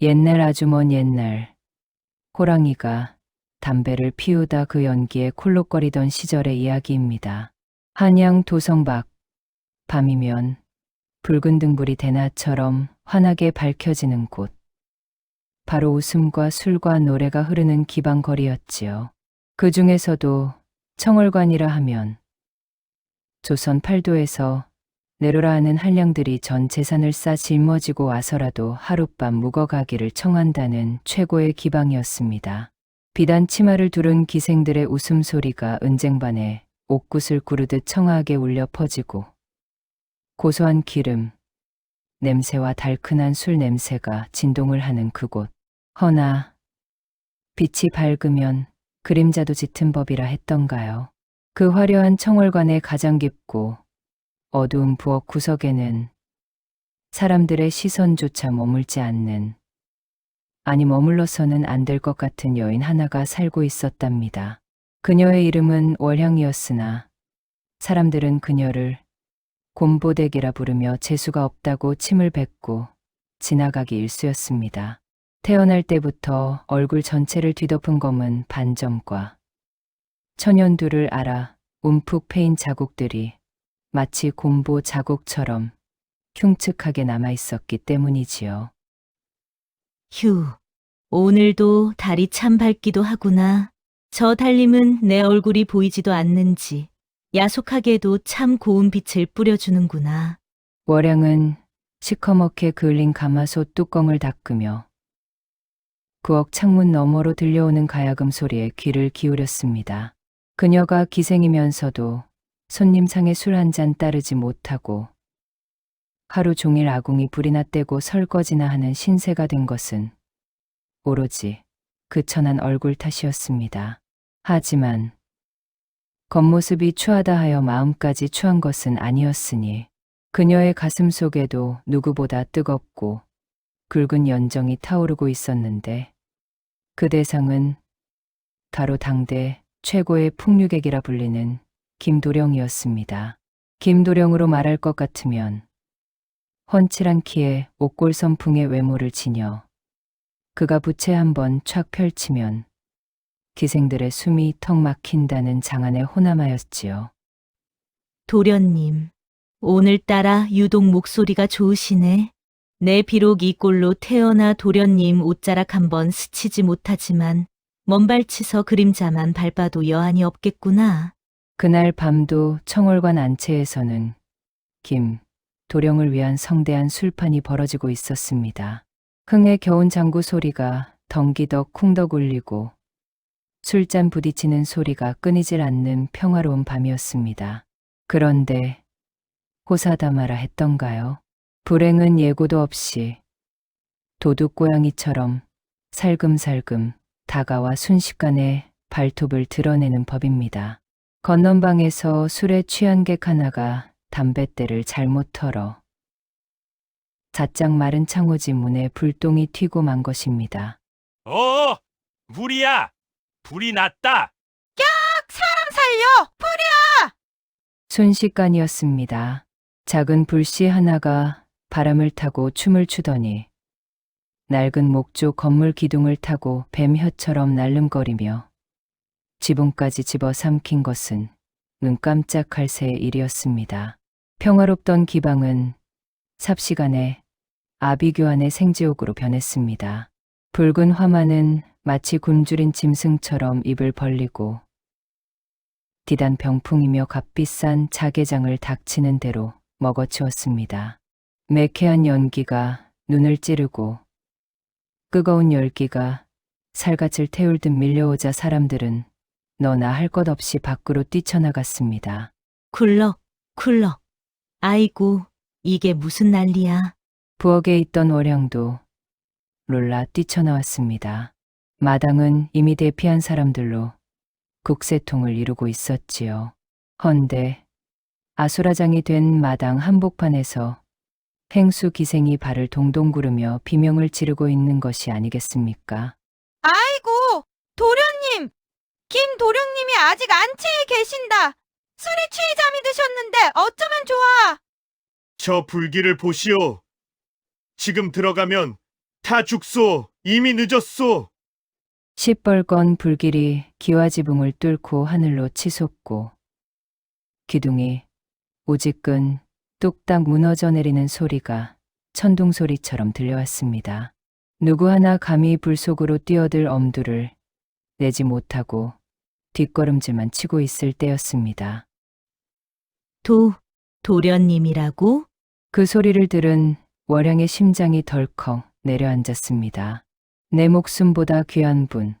옛날 아주 먼 옛날 호랑이가 담배를 피우다 그 연기에 콜록거리던 시절의 이야기입니다. 한양 도성 밖 밤이면 붉은 등불이 대낮처럼 환하게 밝혀지는 곳. 바로 웃음과 술과 노래가 흐르는 기방거리였지요. 그 중에서도 청월관이라 하면 조선 팔도에서 내로라 하는 한량들이 전 재산을 싸 짊어지고 와서라도 하룻밤 묵어가기를 청한다는 최고의 기방이었습니다. 비단 치마를 두른 기생들의 웃음소리가 은쟁반에 옥굿을 구르듯 청아하게 울려 퍼지고 고소한 기름, 냄새와 달큰한 술 냄새가 진동을 하는 그곳. 허나 빛이 밝으면 그림자도 짙은 법이라 했던가요. 그 화려한 청월관의 가장 깊고 어두운 부엌 구석에는 사람들의 시선조차 머물지 않는, 아니 머물러서는 안 될 것 같은 여인 하나가 살고 있었답니다. 그녀의 이름은 월향이었으나 사람들은 그녀를 곰보대기라 부르며 재수가 없다고 침을 뱉고 지나가기 일쑤였습니다. 태어날 때부터 얼굴 전체를 뒤덮은 검은 반점과 천연두를 알아 움푹 패인 자국들이 마치 곰보 자국처럼 흉측하게 남아있었기 때문이지요. 휴, 오늘도 달이 참 밝기도 하구나. 저 달님은 내 얼굴이 보이지도 않는지 야속하게도 참 고운 빛을 뿌려주는구나. 월양은 시커멓게 그을린 가마솥 뚜껑을 닦으며 부엌 창문 너머로 들려오는 가야금 소리에 귀를 기울였습니다. 그녀가 기생이면서도 손님 상에 술 한 잔 따르지 못하고 하루 종일 아궁이 불이나 떼고 설거지나 하는 신세가 된 것은 오로지 그 천한 얼굴 탓이었습니다. 하지만 겉모습이 추하다 하여 마음까지 추한 것은 아니었으니 그녀의 가슴 속에도 누구보다 뜨겁고 굵은 연정이 타오르고 있었는데 그 대상은 바로 당대 최고의 풍류객이라 불리는 김도령이었습니다. 김도령으로 말할 것 같으면 훤칠한 키에 옥골선풍의 외모를 지녀 그가 부채 한번 촥 펼치면 기생들의 숨이 턱 막힌다는 장안의 호남하였지요. 도련님, 오늘따라 유독 목소리가 좋으시네. 내 비록 이 꼴로 태어나 도련님 옷자락 한번 스치지 못하지만 먼발치서 그림자만 밟아도 여한이 없겠구나. 그날 밤도 청월관 안채에서는 김 도령을 위한 성대한 술판이 벌어지고 있었습니다. 흥에 겨운 장구 소리가 덩기덕 쿵덕 울리고 술잔 부딪히는 소리가 끊이질 않는 평화로운 밤이었습니다. 그런데 호사다마라 했던가요? 불행은 예고도 없이 도둑고양이처럼 살금살금 다가와 순식간에 발톱을 드러내는 법입니다. 건넌방에서 술에 취한 객 하나가 담뱃대를 잘못 털어 자짝 마른 창호지 문에 불똥이 튀고 만 것입니다. 불이야! 불이 났다! 사람 살려! 불이야! 순식간이었습니다. 작은 불씨 하나가 바람을 타고 춤을 추더니 낡은 목조 건물 기둥을 타고 뱀혀처럼 날름거리며 지붕까지 집어삼킨 것은 눈 깜짝할 새의 일이었습니다. 평화롭던 기방은 삽시간에 아비규환의 생지옥으로 변했습니다. 붉은 화마는 마치 굶주린 짐승처럼 입을 벌리고 디단 병풍이며 값비싼 자개장을 닥치는 대로 먹어치웠습니다. 매캐한 연기가 눈을 찌르고 뜨거운 열기가 살갗을 태울 듯 밀려오자 사람들은 너나 할 것 없이 밖으로 뛰쳐나갔습니다. 굴럭, 굴럭. 아이고, 이게 무슨 난리야. 부엌에 있던 월양도 놀라 뛰쳐나왔습니다. 마당은 이미 대피한 사람들로 국세통을 이루고 있었지요. 헌데 아수라장이 된 마당 한복판에서 행수 기생이 발을 동동 구르며 비명을 지르고 있는 것이 아니겠습니까? 아이고, 도련님! 김도령님이 아직 안채에 계신다. 술이 취해 잠이 드셨는데 어쩌면 좋아. 저 불길을 보시오. 지금 들어가면 다 죽소. 이미 늦었소. 시뻘건 불길이 기와지붕을 뚫고 하늘로 치솟고 기둥이 오직근 뚝딱 무너져 내리는 소리가 천둥소리처럼 들려왔습니다. 누구 하나 감히 불 속으로 뛰어들 엄두를 내지 못하고 뒷걸음질만 치고 있을 때였습니다. 도련님이라고? 그 소리를 들은 월양의 심장이 덜컥 내려앉았습니다. 내 목숨보다 귀한 분,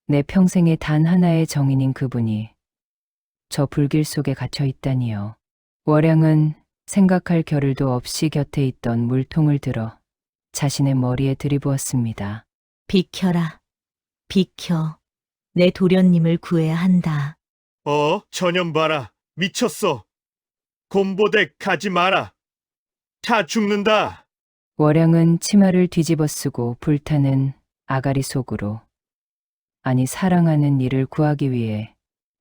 내 평생의 단 하나의 정인인 그분이 저 불길 속에 갇혀 있다니요. 월양은 생각할 겨를도 없이 곁에 있던 물통을 들어 자신의 머리에 들이부었습니다. 비켜라. 비켜. 내 도련님을 구해야 한다. 전염 봐라. 미쳤어. 곰보댁 가지 마라. 다 죽는다. 월양은 치마를 뒤집어 쓰고 불타는 아가리 속으로, 아니 사랑하는 이를 구하기 위해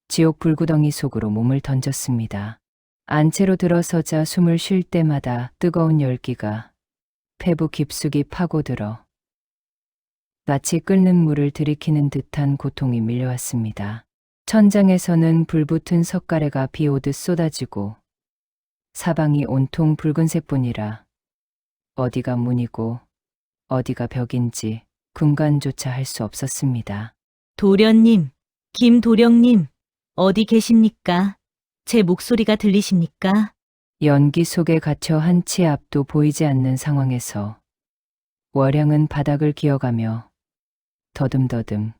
지옥 불구덩이 속으로 몸을 던졌습니다. 안채로 들어서자 숨을 쉴 때마다 뜨거운 열기가 폐부 깊숙이 파고들어 마치 끓는 물을 들이키는 듯한 고통이 밀려왔습니다. 천장에서는 불붙은 석가래가 비 오듯 쏟아지고 사방이 온통 붉은색뿐이라 어디가 문이고 어디가 벽인지 군간조차 할 수 없었습니다. 도련님, 김도령님, 어디 계십니까? 제 목소리가 들리십니까? 연기 속에 갇혀 한 치 앞도 보이지 않는 상황에서 월양은 바닥을 기어가며 더듬더듬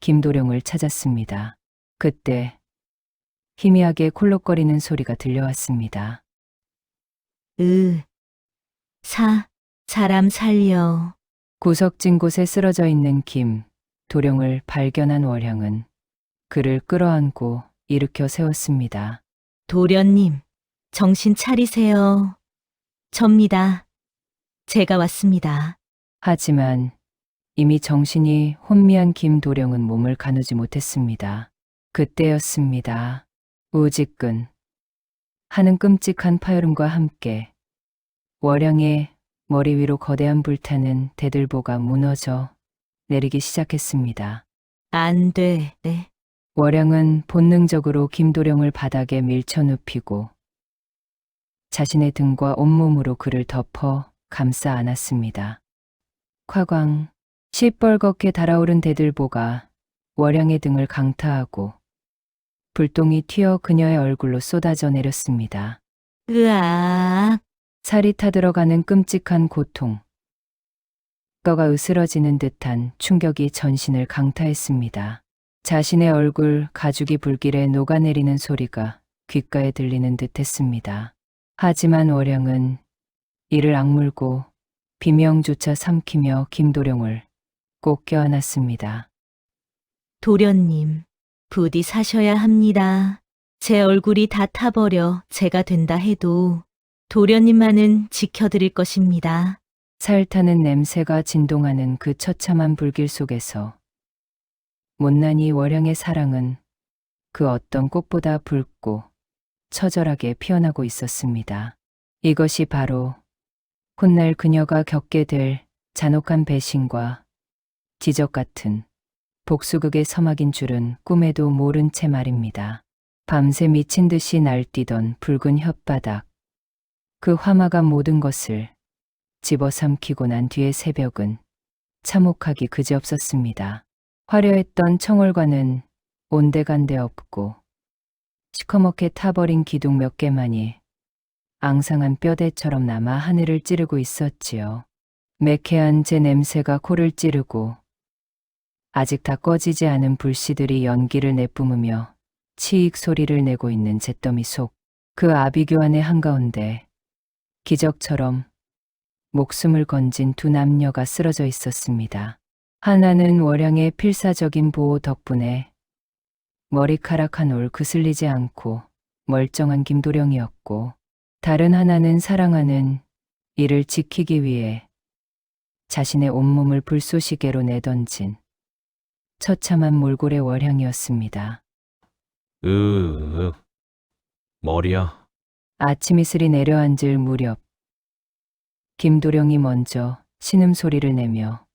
김도령을 찾았습니다. 그때 희미하게 콜록거리는 소리가 들려왔습니다. 사람 살려. 구석진 곳에 쓰러져 있는 김도령을 발견한 월양은 그를 끌어안고 일으켜 세웠습니다. 도련님, 정신 차리세요. 접니다. 제가 왔습니다. 하지만 이미 정신이 혼미한 김도령은 몸을 가누지 못했습니다. 그때였습니다. 우직근 하는 끔찍한 파열음과 함께 월양의 머리 위로 거대한 불타는 대들보가 무너져 내리기 시작했습니다. 안 돼. 월양은 본능적으로 김도령을 바닥에 밀쳐 눕히고 자신의 등과 온몸으로 그를 덮어 감싸 안았습니다. 콱광 시뻘겋게 달아오른 대들보가 월양의 등을 강타하고 불똥이 튀어 그녀의 얼굴로 쏟아져 내렸습니다. 으악. 살이 타들어가는 끔찍한 고통, 뼈가 으스러지는 듯한 충격이 전신을 강타했습니다. 자신의 얼굴 가죽이 불길에 녹아내리는 소리가 귓가에 들리는 듯했습니다. 하지만 월양은 이를 악물고 비명조차 삼키며 김도령을 꼭 껴안았습니다. 도련님, 부디 사셔야 합니다. 제 얼굴이 다 타버려 제가 된다 해도 도련님만은 지켜드릴 것입니다. 살타는 냄새가 진동하는 그 처참한 불길 속에서 못난이 월양의 사랑은 그 어떤 꽃보다 붉고 처절하게 피어나고 있었습니다. 이것이 바로 훗날 그녀가 겪게 될 잔혹한 배신과 지적 같은 복수극의 서막인 줄은 꿈에도 모른 채 말입니다. 밤새 미친 듯이 날뛰던 붉은 혓바닥, 그 화마가 모든 것을 집어삼키고 난 뒤의 새벽은 참혹하기 그지없었습니다. 화려했던 청월과는 온데간데 없고 시커멓게 타버린 기둥 몇 개만이 앙상한 뼈대처럼 남아 하늘을 찌르고 있었지요. 매캐한 제 냄새가 코를 찌르고 아직 다 꺼지지 않은 불씨들이 연기를 내뿜으며 치익 소리를 내고 있는 잿더미 속 그 아비규환의 한가운데 기적처럼 목숨을 건진 두 남녀가 쓰러져 있었습니다. 하나는 월양의 필사적인 보호 덕분에 머리카락 한 올 그슬리지 않고 멀쩡한 김도령이었고, 다른 하나는 사랑하는 이를 지키기 위해 자신의 온몸을 불쏘시개로 내던진 처참한 몰골의 월양이었습니다. 머리야. 아침 이슬이 내려앉을 무렵 김도령이 먼저 신음소리를 내며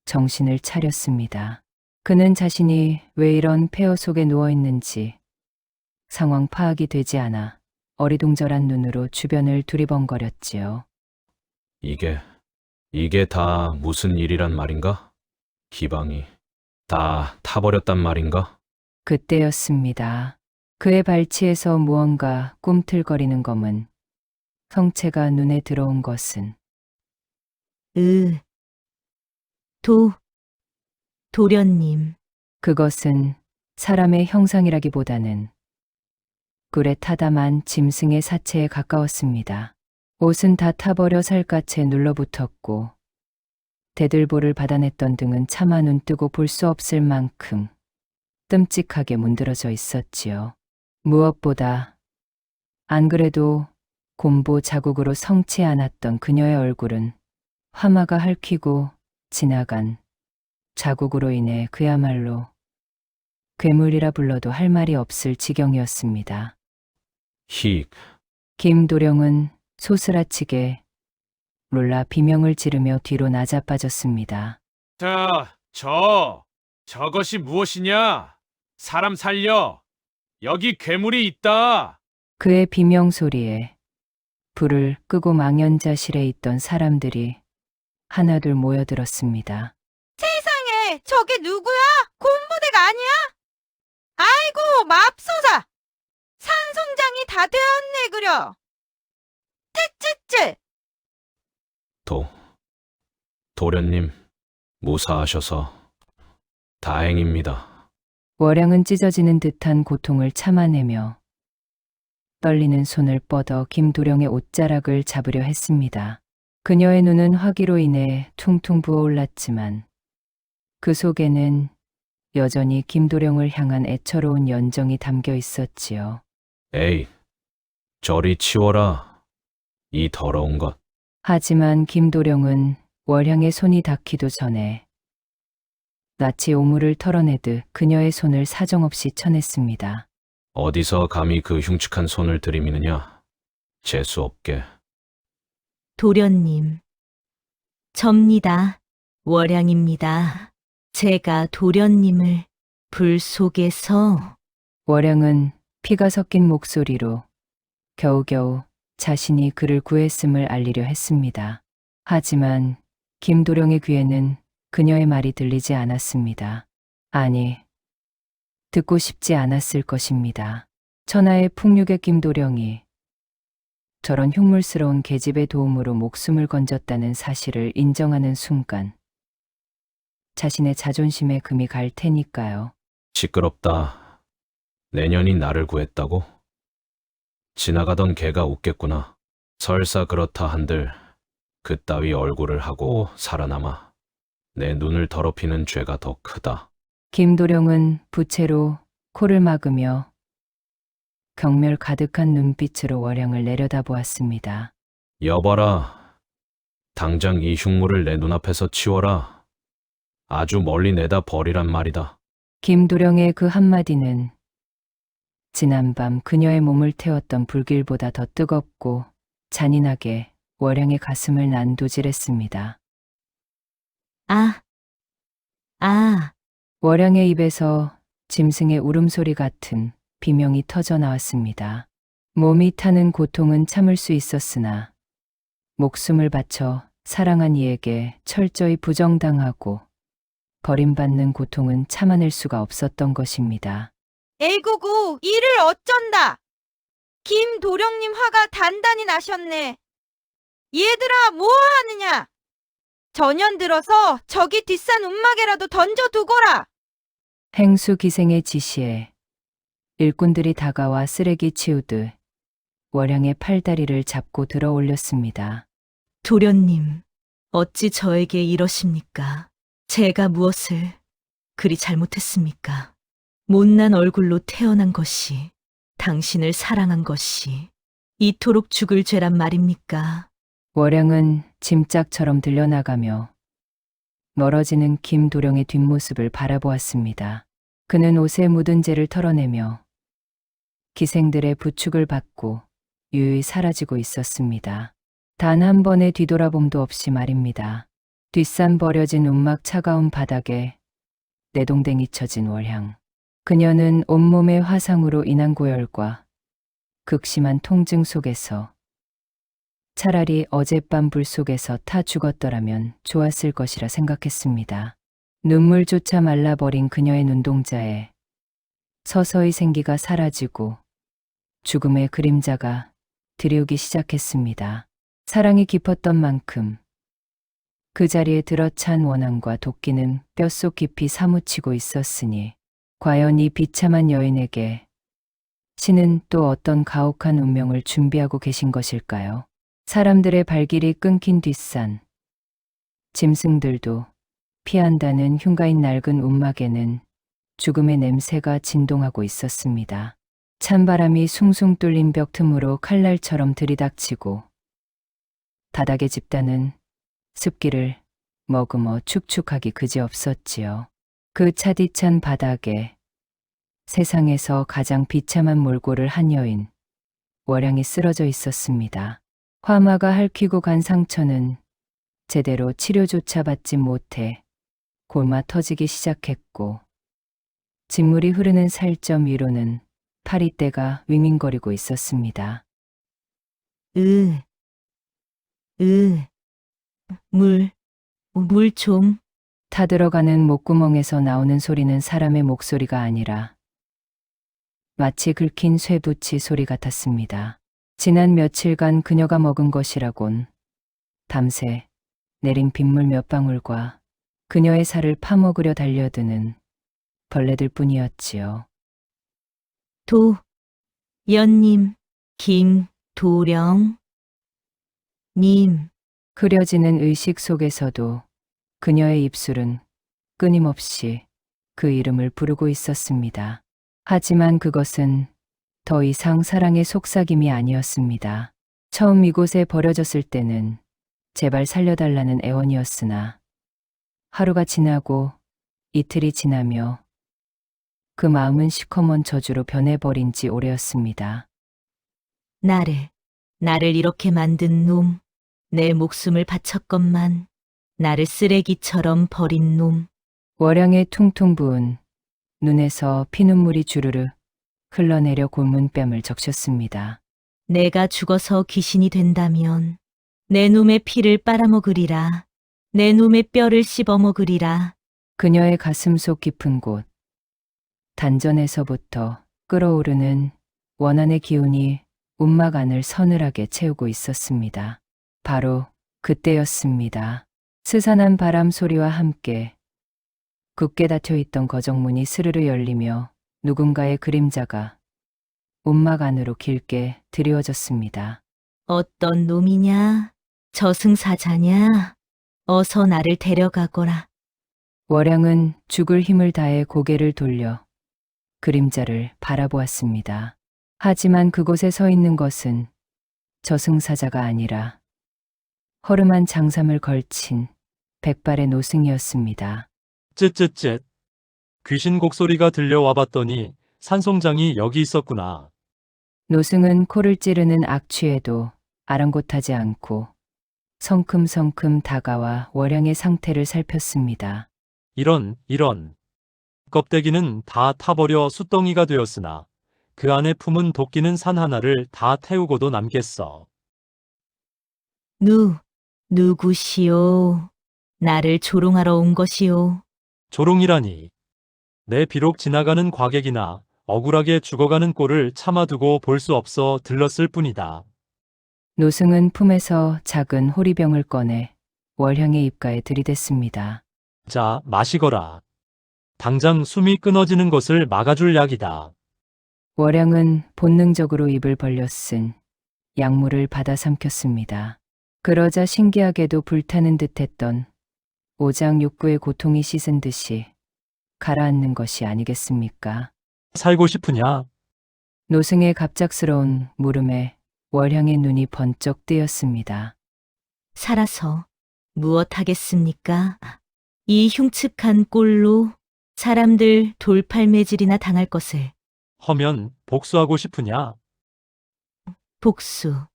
정신을 차렸습니다. 그는 자신이 왜 이런 폐허 속에 누워 있는지 상황 파악이 되지 않아 어리둥절한 눈으로 주변을 두리번거렸지요. 이게 다 무슨 일이란 말인가? 기방이 다 타버렸단 말인가? 그때였습니다. 그의 발치에서 무언가 꿈틀거리는 검은 성체가 눈에 들어온 것은 도련님. 그것은 사람의 형상이라기보다는 꿀에 타담한 짐승의 사체에 가까웠습니다. 옷은 다 타버려 살갗에 눌러붙었고 대들보를 받아냈던 등은 차마 눈 뜨고 볼 수 없을 만큼 끔찍하게 문드러져 있었지요. 무엇보다 안 그래도 곰보 자국으로 성치 않았던 그녀의 얼굴은 화마가 핥히고 지나간 자국으로 인해 그야말로 괴물이라 불러도 할 말이 없을 지경이었습니다. 히, 김도령은 소스라치게 놀라 비명을 지르며 뒤로 나자빠졌습니다. 저것이 무엇이냐? 사람 살려! 여기 괴물이 있다! 그의 비명 소리에 불을 끄고 망연자실해 있던 사람들이 하나둘 모여들었습니다. 세상에, 저게 누구야? 곰부대가 아니야? 아이고, 맙소사! 산송장이 다 되었네, 그려. 쯔쯔쯔! 도련님, 무사하셔서 다행입니다. 월양은 찢어지는 듯한 고통을 참아내며 떨리는 손을 뻗어 김도령의 옷자락을 잡으려 했습니다. 그녀의 눈은 화기로 인해 퉁퉁 부어올랐지만 그 속에는 여전히 김도령을 향한 애처로운 연정이 담겨 있었지요. 에이, 저리 치워라. 이 더러운 것. 하지만 김도령은 월향의 손이 닿기도 전에 낯이 오물을 털어내듯 그녀의 손을 사정없이 쳐냈습니다. 어디서 감히 그 흉측한 손을 들이미느냐? 재수 없게. 도련님. 접니다. 월양입니다. 제가 도련님을 불 속에서 월양은 피가 섞인 목소리로 겨우겨우 자신이 그를 구했음을 알리려 했습니다. 하지만 김도령의 귀에는 그녀의 말이 들리지 않았습니다. 아니, 듣고 싶지 않았을 것입니다. 천하의 풍류객 김도령이 저런 흉물스러운 계집의 도움으로 목숨을 건졌다는 사실을 인정하는 순간 자신의 자존심에 금이 갈 테니까요. 시끄럽다. 내년이 나를 구했다고? 지나가던 개가 웃겠구나. 설사 그렇다 한들 그따위 얼굴을 하고 살아남아 내 눈을 더럽히는 죄가 더 크다. 김도령은 부채로 코를 막으며 경멸 가득한 눈빛으로 월양을 내려다보았습니다. 여봐라. 당장 이 흉물을 내 눈앞에서 치워라. 아주 멀리 내다 버리란 말이다. 김도령의 그 한마디는 지난밤 그녀의 몸을 태웠던 불길보다 더 뜨겁고 잔인하게 월양의 가슴을 난도질했습니다. 월양의 입에서 짐승의 울음소리 같은 비명이 터져 나왔습니다. 몸이 타는 고통은 참을 수 있었으나 목숨을 바쳐 사랑한 이에게 철저히 부정당하고 버림받는 고통은 참아낼 수가 없었던 것입니다. 에이구구, 이를 어쩐다! 김도령님 화가 단단히 나셨네. 얘들아, 뭐하느냐? 전년 들어서 저기 뒷산 움막에라도 던져두거라! 행수 기생의 지시에 일꾼들이 다가와 쓰레기 치우듯 월양의 팔다리를 잡고 들어 올렸습니다. 도련님, 어찌 저에게 이러십니까? 제가 무엇을 그리 잘못했습니까? 못난 얼굴로 태어난 것이, 당신을 사랑한 것이 이토록 죽을 죄란 말입니까? 월양은 짐짝처럼 들려나가며 멀어지는 김도령의 뒷모습을 바라보았습니다. 그는 옷에 묻은 재를 털어내며 기생들의 부축을 받고 유유히 사라지고 있었습니다. 단 한 번의 뒤돌아봄도 없이 말입니다. 뒷산 버려진 움막 차가운 바닥에 내동댕이 쳐진 월향. 그녀는 온몸의 화상으로 인한 고열과 극심한 통증 속에서 차라리 어젯밤 불 속에서 타 죽었더라면 좋았을 것이라 생각했습니다. 눈물조차 말라버린 그녀의 눈동자에 서서히 생기가 사라지고 죽음의 그림자가 들이우기 시작했습니다. 사랑이 깊었던 만큼 그 자리에 들어찬 원한과 도끼는 뼛속 깊이 사무치고 있었으니 과연 이 비참한 여인에게 신은 또 어떤 가혹한 운명을 준비하고 계신 것일까요? 사람들의 발길이 끊긴 뒷산. 짐승들도 피한다는 흉가인 낡은 움막에는 죽음의 냄새가 진동하고 있었습니다. 찬바람이 숭숭 뚫린 벽 틈으로 칼날처럼 들이닥치고 바닥의 집단은 습기를 머금어 축축하기 그지없었지요. 그 차디찬 바닥에 세상에서 가장 비참한 몰골을 한 여인, 월향이 쓰러져 있었습니다. 화마가 핥히고 간 상처는 제대로 치료조차 받지 못해 골마 터지기 시작했고 진물이 흐르는 살점 위로는 파리떼가 윙윙거리고 있었습니다. 물 좀. 타들어가는 목구멍에서 나오는 소리는 사람의 목소리가 아니라 마치 긁힌 쇠붙이 소리 같았습니다. 지난 며칠간 그녀가 먹은 것이라곤 밤새 내린 빗물 몇 방울과 그녀의 살을 파먹으려 달려드는 벌레들 뿐이었지요. 연님, 김도령, 님. 흐려지는 의식 속에서도 그녀의 입술은 끊임없이 그 이름을 부르고 있었습니다. 하지만 그것은 더 이상 사랑의 속삭임이 아니었습니다. 처음 이곳에 버려졌을 때는 제발 살려달라는 애원이었으나 하루가 지나고 이틀이 지나며 그 마음은 시커먼 저주로 변해버린 지 오래였습니다. 나를 이렇게 만든 놈, 내 목숨을 바쳤건만 나를 쓰레기처럼 버린 놈. 월향의 퉁퉁 부은 눈에서 피눈물이 주르르 흘러내려 골문뺨을 적셨습니다. 내가 죽어서 귀신이 된다면 내 놈의 피를 빨아먹으리라. 내 놈의 뼈를 씹어먹으리라. 그녀의 가슴 속 깊은 곳, 단전에서부터 끓어오르는 원한의 기운이 움막 안을 서늘하게 채우고 있었습니다. 바로 그때였습니다. 스산한 바람 소리와 함께 굳게 닫혀있던 거정문이 스르르 열리며 누군가의 그림자가 움막 안으로 길게 드리워졌습니다. 어떤 놈이냐? 저승사자냐? 어서 나를 데려가거라. 월향은 죽을 힘을 다해 고개를 돌려 그림자를 바라보았습니다. 하지만 그곳에 서 있는 것은 저승사자가 아니라 허름한 장삼을 걸친 백발의 노승이었습니다. 쯧쯧쯧. 귀신 곡소리가 들려와 봤더니 산송장이 여기 있었구나. 노승은 코를 찌르는 악취에도 아랑곳하지 않고 성큼성큼 다가와 월향의 상태를 살폈습니다. 이런. 껍데기는 다 타버려 숯덩이가 되었으나 그 안에 품은 도끼는 산 하나를 다 태우고도 남겠어. 누구시오? 나를 조롱하러 온 것이오. 조롱이라니. 내 비록 지나가는 과객이나 억울하게 죽어가는 꼴을 참아두고 볼 수 없어 들렀을 뿐이다. 노승은 품에서 작은 호리병을 꺼내 월향의 입가에 들이댔습니다. 자, 마시거라. 당장 숨이 끊어지는 것을 막아줄 약이다. 월향은 본능적으로 입을 벌려 쓴 약물을 받아 삼켰습니다. 그러자 신기하게도 불타는 듯했던 오장육부의 고통이 씻은 듯이 가라앉는 것이 아니겠습니까? 살고 싶으냐? 노승의 갑작스러운 물음에 월향의 눈이 번쩍 뜨였습니다. 살아서 무엇하겠습니까? 이 흉측한 꼴로 사람들 돌팔매질이나 당할 것을. 허면 복수하고 싶으냐? 복수.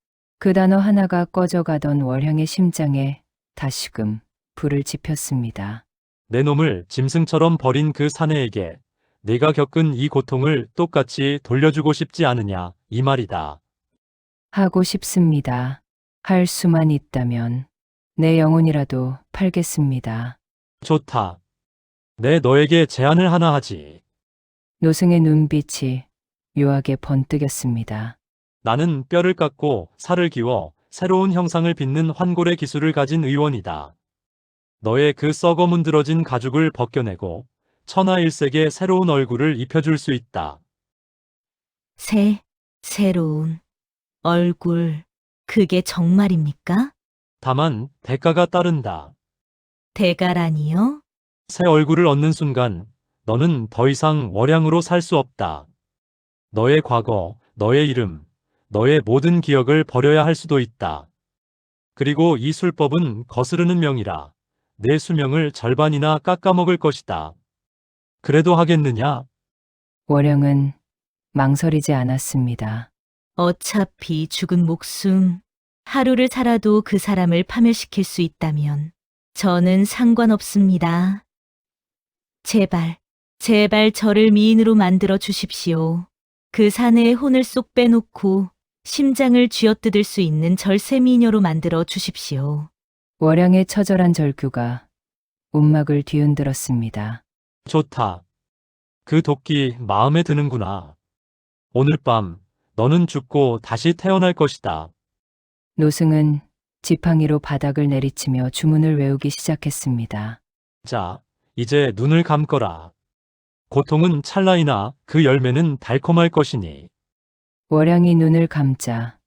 그 단어 하나가 꺼져가던 월향의 심장에 다시금 불을 지폈습니다. 내 놈을 짐승처럼 버린 그 사내에게 네가 겪은 이 고통을 똑같이 돌려주고 싶지 않으냐 이 말이다. 하고 싶습니다. 할 수만 있다면 내 영혼이라도 팔겠습니다. 좋다. 내 너에게 제안을 하나 하지. 노승의 눈빛이 묘하게 번뜩였습니다. 나는 뼈를 깎고 살을 기워 새로운 형상을 빚는 환골의 기술을 가진 의원이다. 너의 그 썩어 문드러진 가죽을 벗겨내고 천하일색의 새로운 얼굴을 입혀줄 수 있다. 새로운 얼굴, 그게 정말입니까? 다만 대가가 따른다. 대가라니요? 새 얼굴을 얻는 순간 너는 더 이상 월양으로 살 수 없다. 너의 과거, 너의 이름, 너의 모든 기억을 버려야 할 수도 있다. 그리고 이 술법은 거스르는 명이라 내 수명을 절반이나 깎아먹을 것이다. 그래도 하겠느냐? 월영은 망설이지 않았습니다. 어차피 죽은 목숨, 하루를 살아도 그 사람을 파멸시킬 수 있다면 저는 상관없습니다. 제발 저를 미인으로 만들어 주십시오. 그 사내의 혼을 쏙 빼놓고 심장을 쥐어뜯을 수 있는 절세 미녀로 만들어 주십시오. 월양의 처절한 절규가 움막을 뒤흔들었습니다. 좋다. 그 도끼 마음에 드는구나. 오늘 밤 너는 죽고 다시 태어날 것이다. 노승은 지팡이로 바닥을 내리치며 주문을 외우기 시작했습니다. 자, 이제 눈을 감거라. 고통은 찰나이나 그 열매는 달콤할 것이니. 월양이 눈을 감자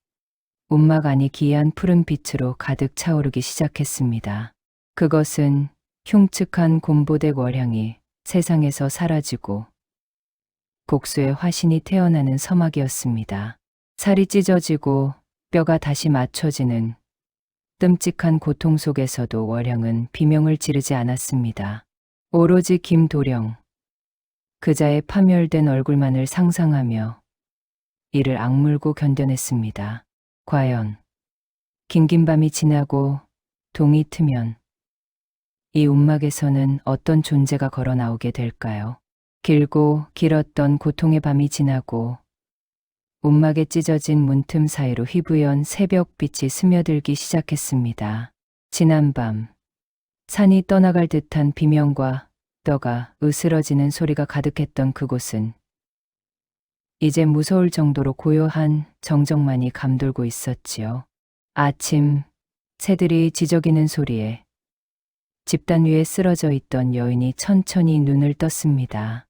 움막 안이 기이한 푸른 빛으로 가득 차오르기 시작했습니다. 그것은 흉측한 곰보댁 월양이 세상에서 사라지고 복수의 화신이 태어나는 서막이었습니다. 살이 찢어지고 뼈가 다시 맞춰지는 끔찍한 고통 속에서도 월양은 비명을 지르지 않았습니다. 오로지 김도령, 그자의 파멸된 얼굴만을 상상하며 이를 악물고 견뎌냈습니다. 과연 긴긴 밤이 지나고 동이 트면 이 움막에서는 어떤 존재가 걸어 나오게 될까요? 길고 길었던 고통의 밤이 지나고 움막에 찢어진 문틈 사이로 희부연 새벽빛이 스며들기 시작했습니다. 지난밤 산이 떠나갈 듯한 비명과 뼈가 으스러지는 소리가 가득했던 그곳은 이제 무서울 정도로 고요한 정적만이 감돌고 있었지요. 아침 새들이 지저귀는 소리에 집단 위에 쓰러져 있던 여인이 천천히 눈을 떴습니다.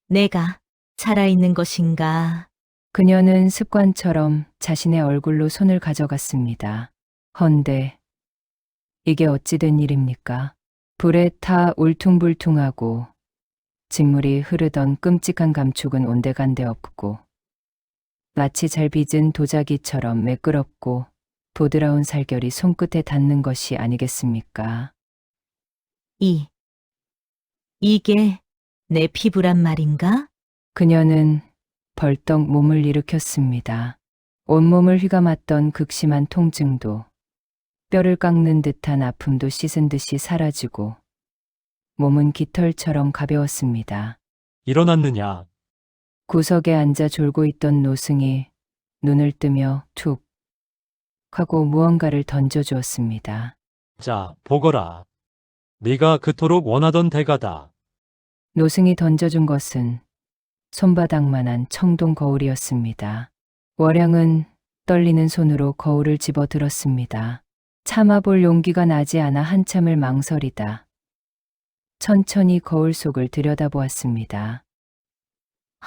내가 살아있는 것인가? 그녀는 습관처럼 자신의 얼굴로 손을 가져갔습니다. 헌데 이게 어찌 된 일입니까? 불에 타 울퉁불퉁하고 직물이 흐르던 끔찍한 감촉은 온데간데 없고 마치 잘 빚은 도자기처럼 매끄럽고 도드라운 살결이 손끝에 닿는 것이 아니겠습니까? 이게 내 피부란 말인가? 그녀는 벌떡 몸을 일으켰습니다. 온몸을 휘감았던 극심한 통증도 뼈를 깎는 듯한 아픔도 씻은 듯이 사라지고 몸은 깃털처럼 가벼웠습니다. 일어났느냐? 구석에 앉아 졸고 있던 노승이 눈을 뜨며 툭 하고 무언가를 던져주었습니다. 자, 보거라. 네가 그토록 원하던 대가다. 노승이 던져준 것은 손바닥만한 청동 거울이었습니다. 월양은 떨리는 손으로 거울을 집어 들었습니다. 참아볼 용기가 나지 않아 한참을 망설이다 천천히 거울 속을 들여다보았습니다.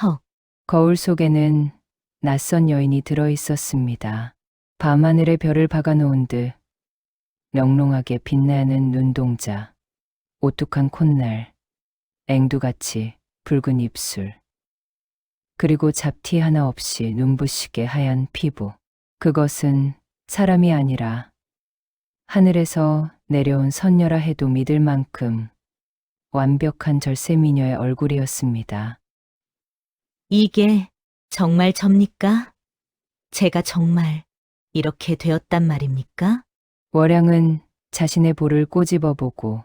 헉, 거울 속에는 낯선 여인이 들어 있었습니다. 밤하늘에 별을 박아놓은 듯 명롱하게 빛나는 눈동자, 오뚝한 콧날, 앵두같이 붉은 입술, 그리고 잡티 하나 없이 눈부시게 하얀 피부. 그것은 사람이 아니라 하늘에서 내려온 선녀라 해도 믿을 만큼 완벽한 절세미녀의 얼굴이었습니다. 이게 정말 접니까? 제가 정말 이렇게 되었단 말입니까? 월양은 자신의 볼을 꼬집어 보고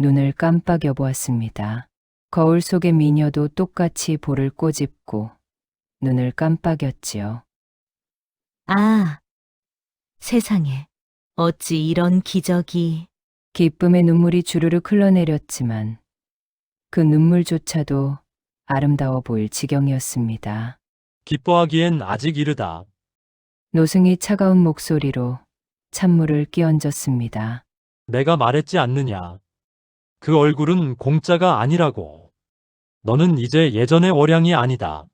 눈을 깜빡여 보았습니다. 거울 속의 미녀도 똑같이 볼을 꼬집고 눈을 깜빡였지요. 아, 세상에. 어찌 이런 기적이. 기쁨의 눈물이 주르륵 흘러내렸지만 그 눈물조차도 아름다워 보일 지경이었습니다. 기뻐하기엔 아직 이르다. 노승이 차가운 목소리로 찬물을 끼얹었습니다. 내가 말했지 않느냐. 그 얼굴은 공짜가 아니라고. 너는 이제 예전의 월양이 아니다.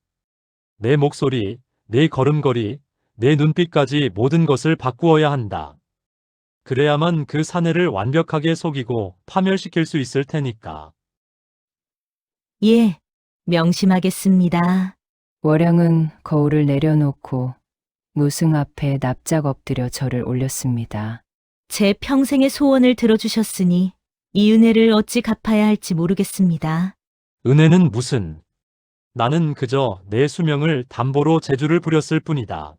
내 목소리, 내 걸음걸이, 내 눈빛까지 모든 것을 바꾸어야 한다. 그래야만 그 사내를 완벽하게 속이고 파멸시킬 수 있을 테니까. 예, 명심하겠습니다. 월양은 거울을 내려놓고 노승 앞에 납작 엎드려 절을 올렸습니다. 제 평생의 소원을 들어주셨으니 이 은혜를 어찌 갚아야 할지 모르겠습니다. 은혜는 무슨? 나는 그저 내 수명을 담보로 재주를 부렸을 뿐이다.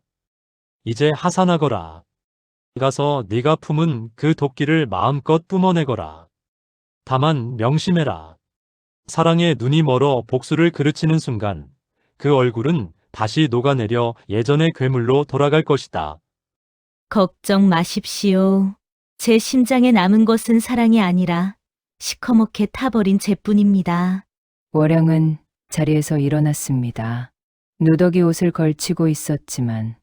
이제 하산하거라. 가서 네가 품은 그 도끼를 마음껏 뿜어내거라. 다만 명심해라. 사랑에 눈이 멀어 복수를 그르치는 순간 그 얼굴은 다시 녹아내려 예전의 괴물로 돌아갈 것이다. 걱정 마십시오. 제 심장에 남은 것은 사랑이 아니라 시커멓게 타버린 재뿐입니다. 월양은 자리에서 일어났습니다. 누더기 옷을 걸치고 있었지만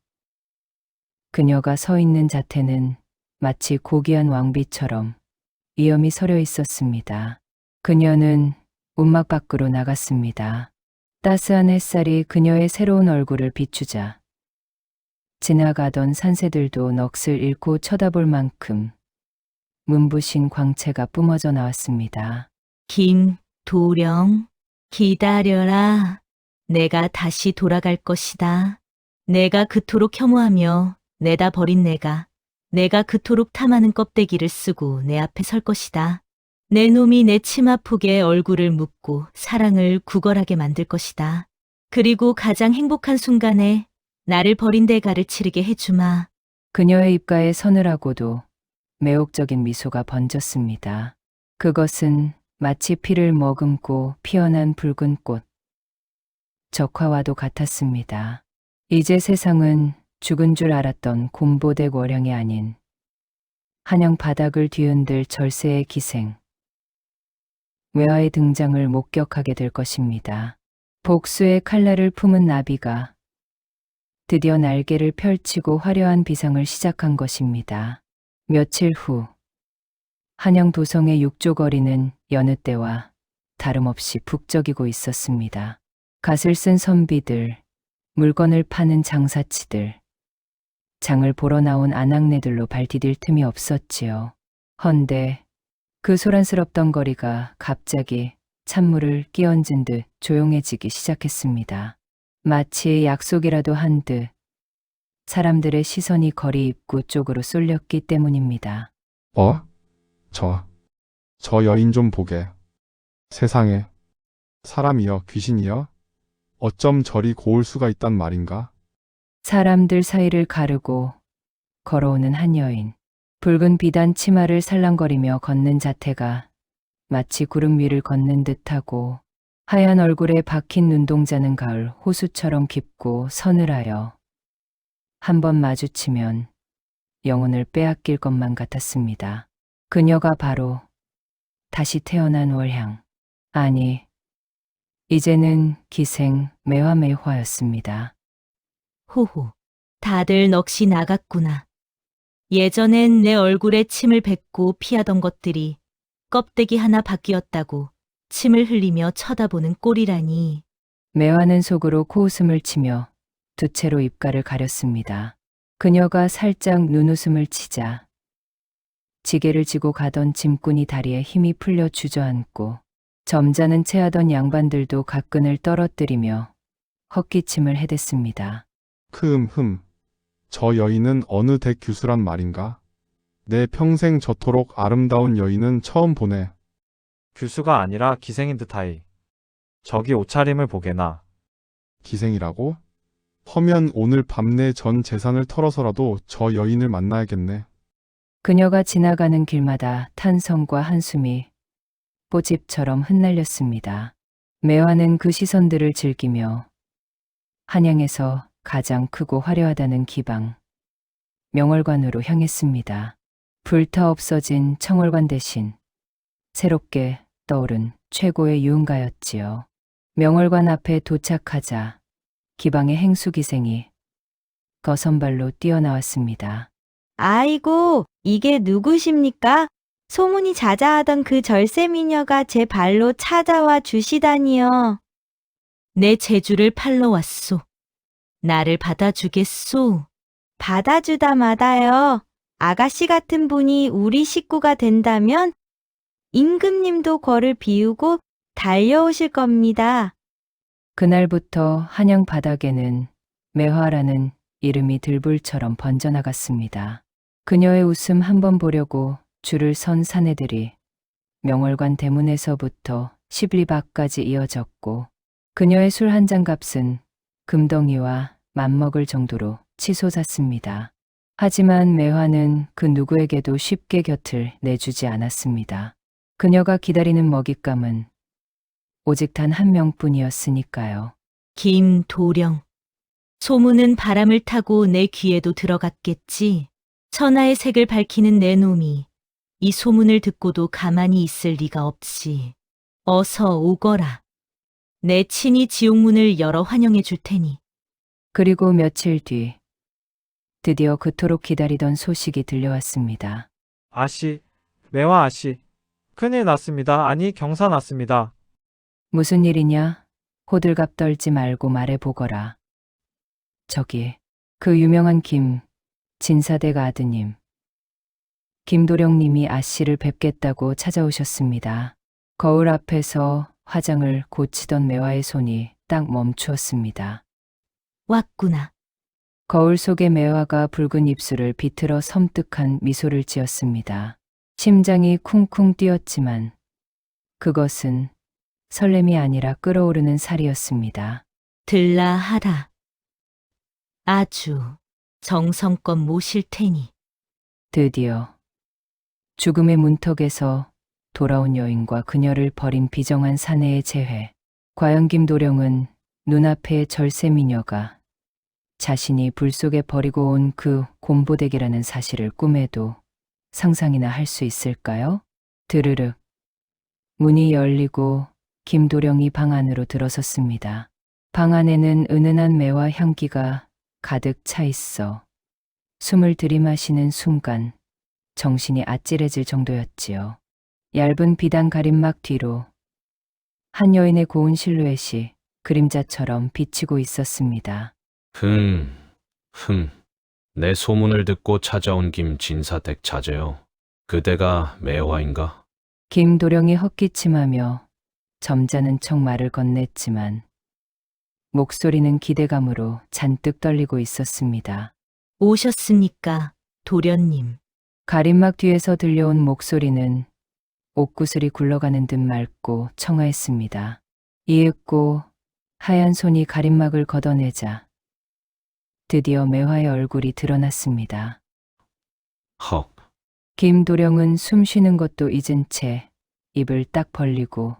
그녀가 서 있는 자태는 마치 고귀한 왕비처럼 위엄이 서려 있었습니다. 그녀는 움막 밖으로 나갔습니다. 따스한 햇살이 그녀의 새로운 얼굴을 비추자 지나가던 산새들도 넋을 잃고 쳐다볼 만큼 문부신 광채가 뿜어져 나왔습니다. 김도령, 기다려라. 내가 다시 돌아갈 것이다. 내가 그토록 혐오하며 내다 버린 내가 그토록 탐하는 껍데기를 쓰고 내 앞에 설 것이다. 내 놈이 내 치마 폭에 얼굴을 묻고 사랑을 구걸하게 만들 것이다. 그리고 가장 행복한 순간에 나를 버린 대가를 치르게 해주마. 그녀의 입가에 서늘하고도 매혹적인 미소가 번졌습니다. 그것은 마치 피를 머금고 피어난 붉은 꽃, 적화와도 같았습니다. 이제 세상은 죽은 줄 알았던 곰보댁 월양이 아닌 한영 바닥을 뒤흔들 절세의 기생, 외화의 등장을 목격하게 될 것입니다. 복수의 칼날을 품은 나비가 드디어 날개를 펼치고 화려한 비상을 시작한 것입니다. 며칠 후 한영 도성의 육조거리는 여느 때와 다름없이 북적이고 있었습니다. 갓을 쓴 선비들, 물건을 파는 장사치들, 장을 보러 나온 아낙네들로 발디딜 틈이 없었지요. 헌데 그 소란스럽던 거리가 갑자기 찬물을 끼얹은 듯 조용해지기 시작했습니다. 마치 약속이라도 한 듯 사람들의 시선이 거리 입구 쪽으로 쏠렸기 때문입니다. 저 여인 좀 보게. 세상에, 사람이여 귀신이여? 어쩜 저리 고울 수가 있단 말인가? 사람들 사이를 가르고 걸어오는 한 여인. 붉은 비단 치마를 살랑거리며 걷는 자태가 마치 구름 위를 걷는 듯하고 하얀 얼굴에 박힌 눈동자는 가을 호수처럼 깊고 서늘하여 한 번 마주치면 영혼을 빼앗길 것만 같았습니다. 그녀가 바로 다시 태어난 월향. 아니, 이제는 기생 매화매화였습니다. 호호, 다들 넋이 나갔구나. 예전엔 내 얼굴에 침을 뱉고 피하던 것들이 껍데기 하나 바뀌었다고 침을 흘리며 쳐다보는 꼴이라니. 매화는 속으로 코웃음을 치며 두 채로 입가를 가렸습니다. 그녀가 살짝 눈웃음을 치자 지게를 지고 가던 짐꾼이 다리에 힘이 풀려 주저앉고 점잖은 체하던 양반들도 가끈을 떨어뜨리며 헛기침을 해댔습니다. 저 여인은 어느 댁 규수란 말인가? 내 평생 저토록 아름다운 여인은 처음 보네. 규수가 아니라 기생인 듯하이. 저기 옷차림을 보게나. 기생이라고? 허면 오늘 밤 내 전 재산을 털어서라도 저 여인을 만나야겠네. 그녀가 지나가는 길마다 탄성과 한숨이 뽀집처럼 흩날렸습니다. 매화는 그 시선들을 즐기며 한양에서 가장 크고 화려하다는 기방, 명월관으로 향했습니다. 불타 없어진 청월관 대신 새롭게 떠오른 최고의 유흥가였지요. 명월관 앞에 도착하자 기방의 행수기생이 거선발로 뛰어나왔습니다. 아이고, 이게 누구십니까? 소문이 자자하던 그 절세미녀가 제 발로 찾아와 주시다니요. 내 재주를 팔러 왔소. 나를 받아주겠소. 받아주다 마다요. 아가씨 같은 분이 우리 식구가 된다면 임금님도 거를 비우고 달려오실 겁니다. 그날부터 한양 바닥에는 매화라는 이름이 들불처럼 번져나갔습니다. 그녀의 웃음 한번 보려고 줄을 선 사내들이 명월관 대문에서부터 십리 밖까지 이어졌고 그녀의 술 한 잔 값은 금덩이와 맞먹을 정도로 치솟았습니다. 하지만 매화는 그 누구에게도 쉽게 곁을 내주지 않았습니다. 그녀가 기다리는 먹잇감은 오직 단 한 명뿐이었으니까요. 김도령. 소문은 바람을 타고 내 귀에도 들어갔겠지. 천하의 색을 밝히는 내 놈이 이 소문을 듣고도 가만히 있을 리가 없지. 어서 오거라. 내 친히 지옥문을 열어 환영해 줄 테니. 그리고 며칠 뒤 드디어 그토록 기다리던 소식이 들려왔습니다. 아씨, 매화 아씨. 큰일 났습니다. 아니, 경사 났습니다. 무슨 일이냐? 호들갑 떨지 말고 말해보거라. 저기, 그 유명한 진사댁 아드님. 김도령님이 아씨를 뵙겠다고 찾아오셨습니다. 거울 앞에서 화장을 고치던 매화의 손이 딱 멈추었습니다. 왔구나. 거울 속의 매화가 붉은 입술을 비틀어 섬뜩한 미소를 지었습니다. 심장이 쿵쿵 뛰었지만 그것은 설렘이 아니라 끓어오르는 살이었습니다. 들라 하라. 아주 정성껏 모실 테니. 드디어 죽음의 문턱에서 돌아온 여인과 그녀를 버린 비정한 사내의 재회. 과연 김도령은 눈앞의 절세미녀가 자신이 불 속에 버리고 온 그 곰보댁이라는 사실을 꿈에도 상상이나 할 수 있을까요? 드르륵. 문이 열리고 김도령이 방 안으로 들어섰습니다. 방 안에는 은은한 매화 향기가 가득 차 있어 숨을 들이마시는 순간 정신이 아찔해질 정도였지요. 얇은 비단 가림막 뒤로 한 여인의 고운 실루엣이 그림자처럼 비치고 있었습니다. 내 소문을 듣고 찾아온 김진사댁 자제요. 그대가 매화인가? 김도령이 헛기침하며 점잖은 척 말을 건넸지만 목소리는 기대감으로 잔뜩 떨리고 있었습니다. 오셨습니까, 도련님. 가림막 뒤에서 들려온 목소리는 옥구슬이 굴러가는 듯 맑고 청아했습니다. 이윽고 하얀 손이 가림막을 걷어내자 드디어 매화의 얼굴이 드러났습니다. 헉, 김도령은 숨 쉬는 것도 잊은 채 입을 딱 벌리고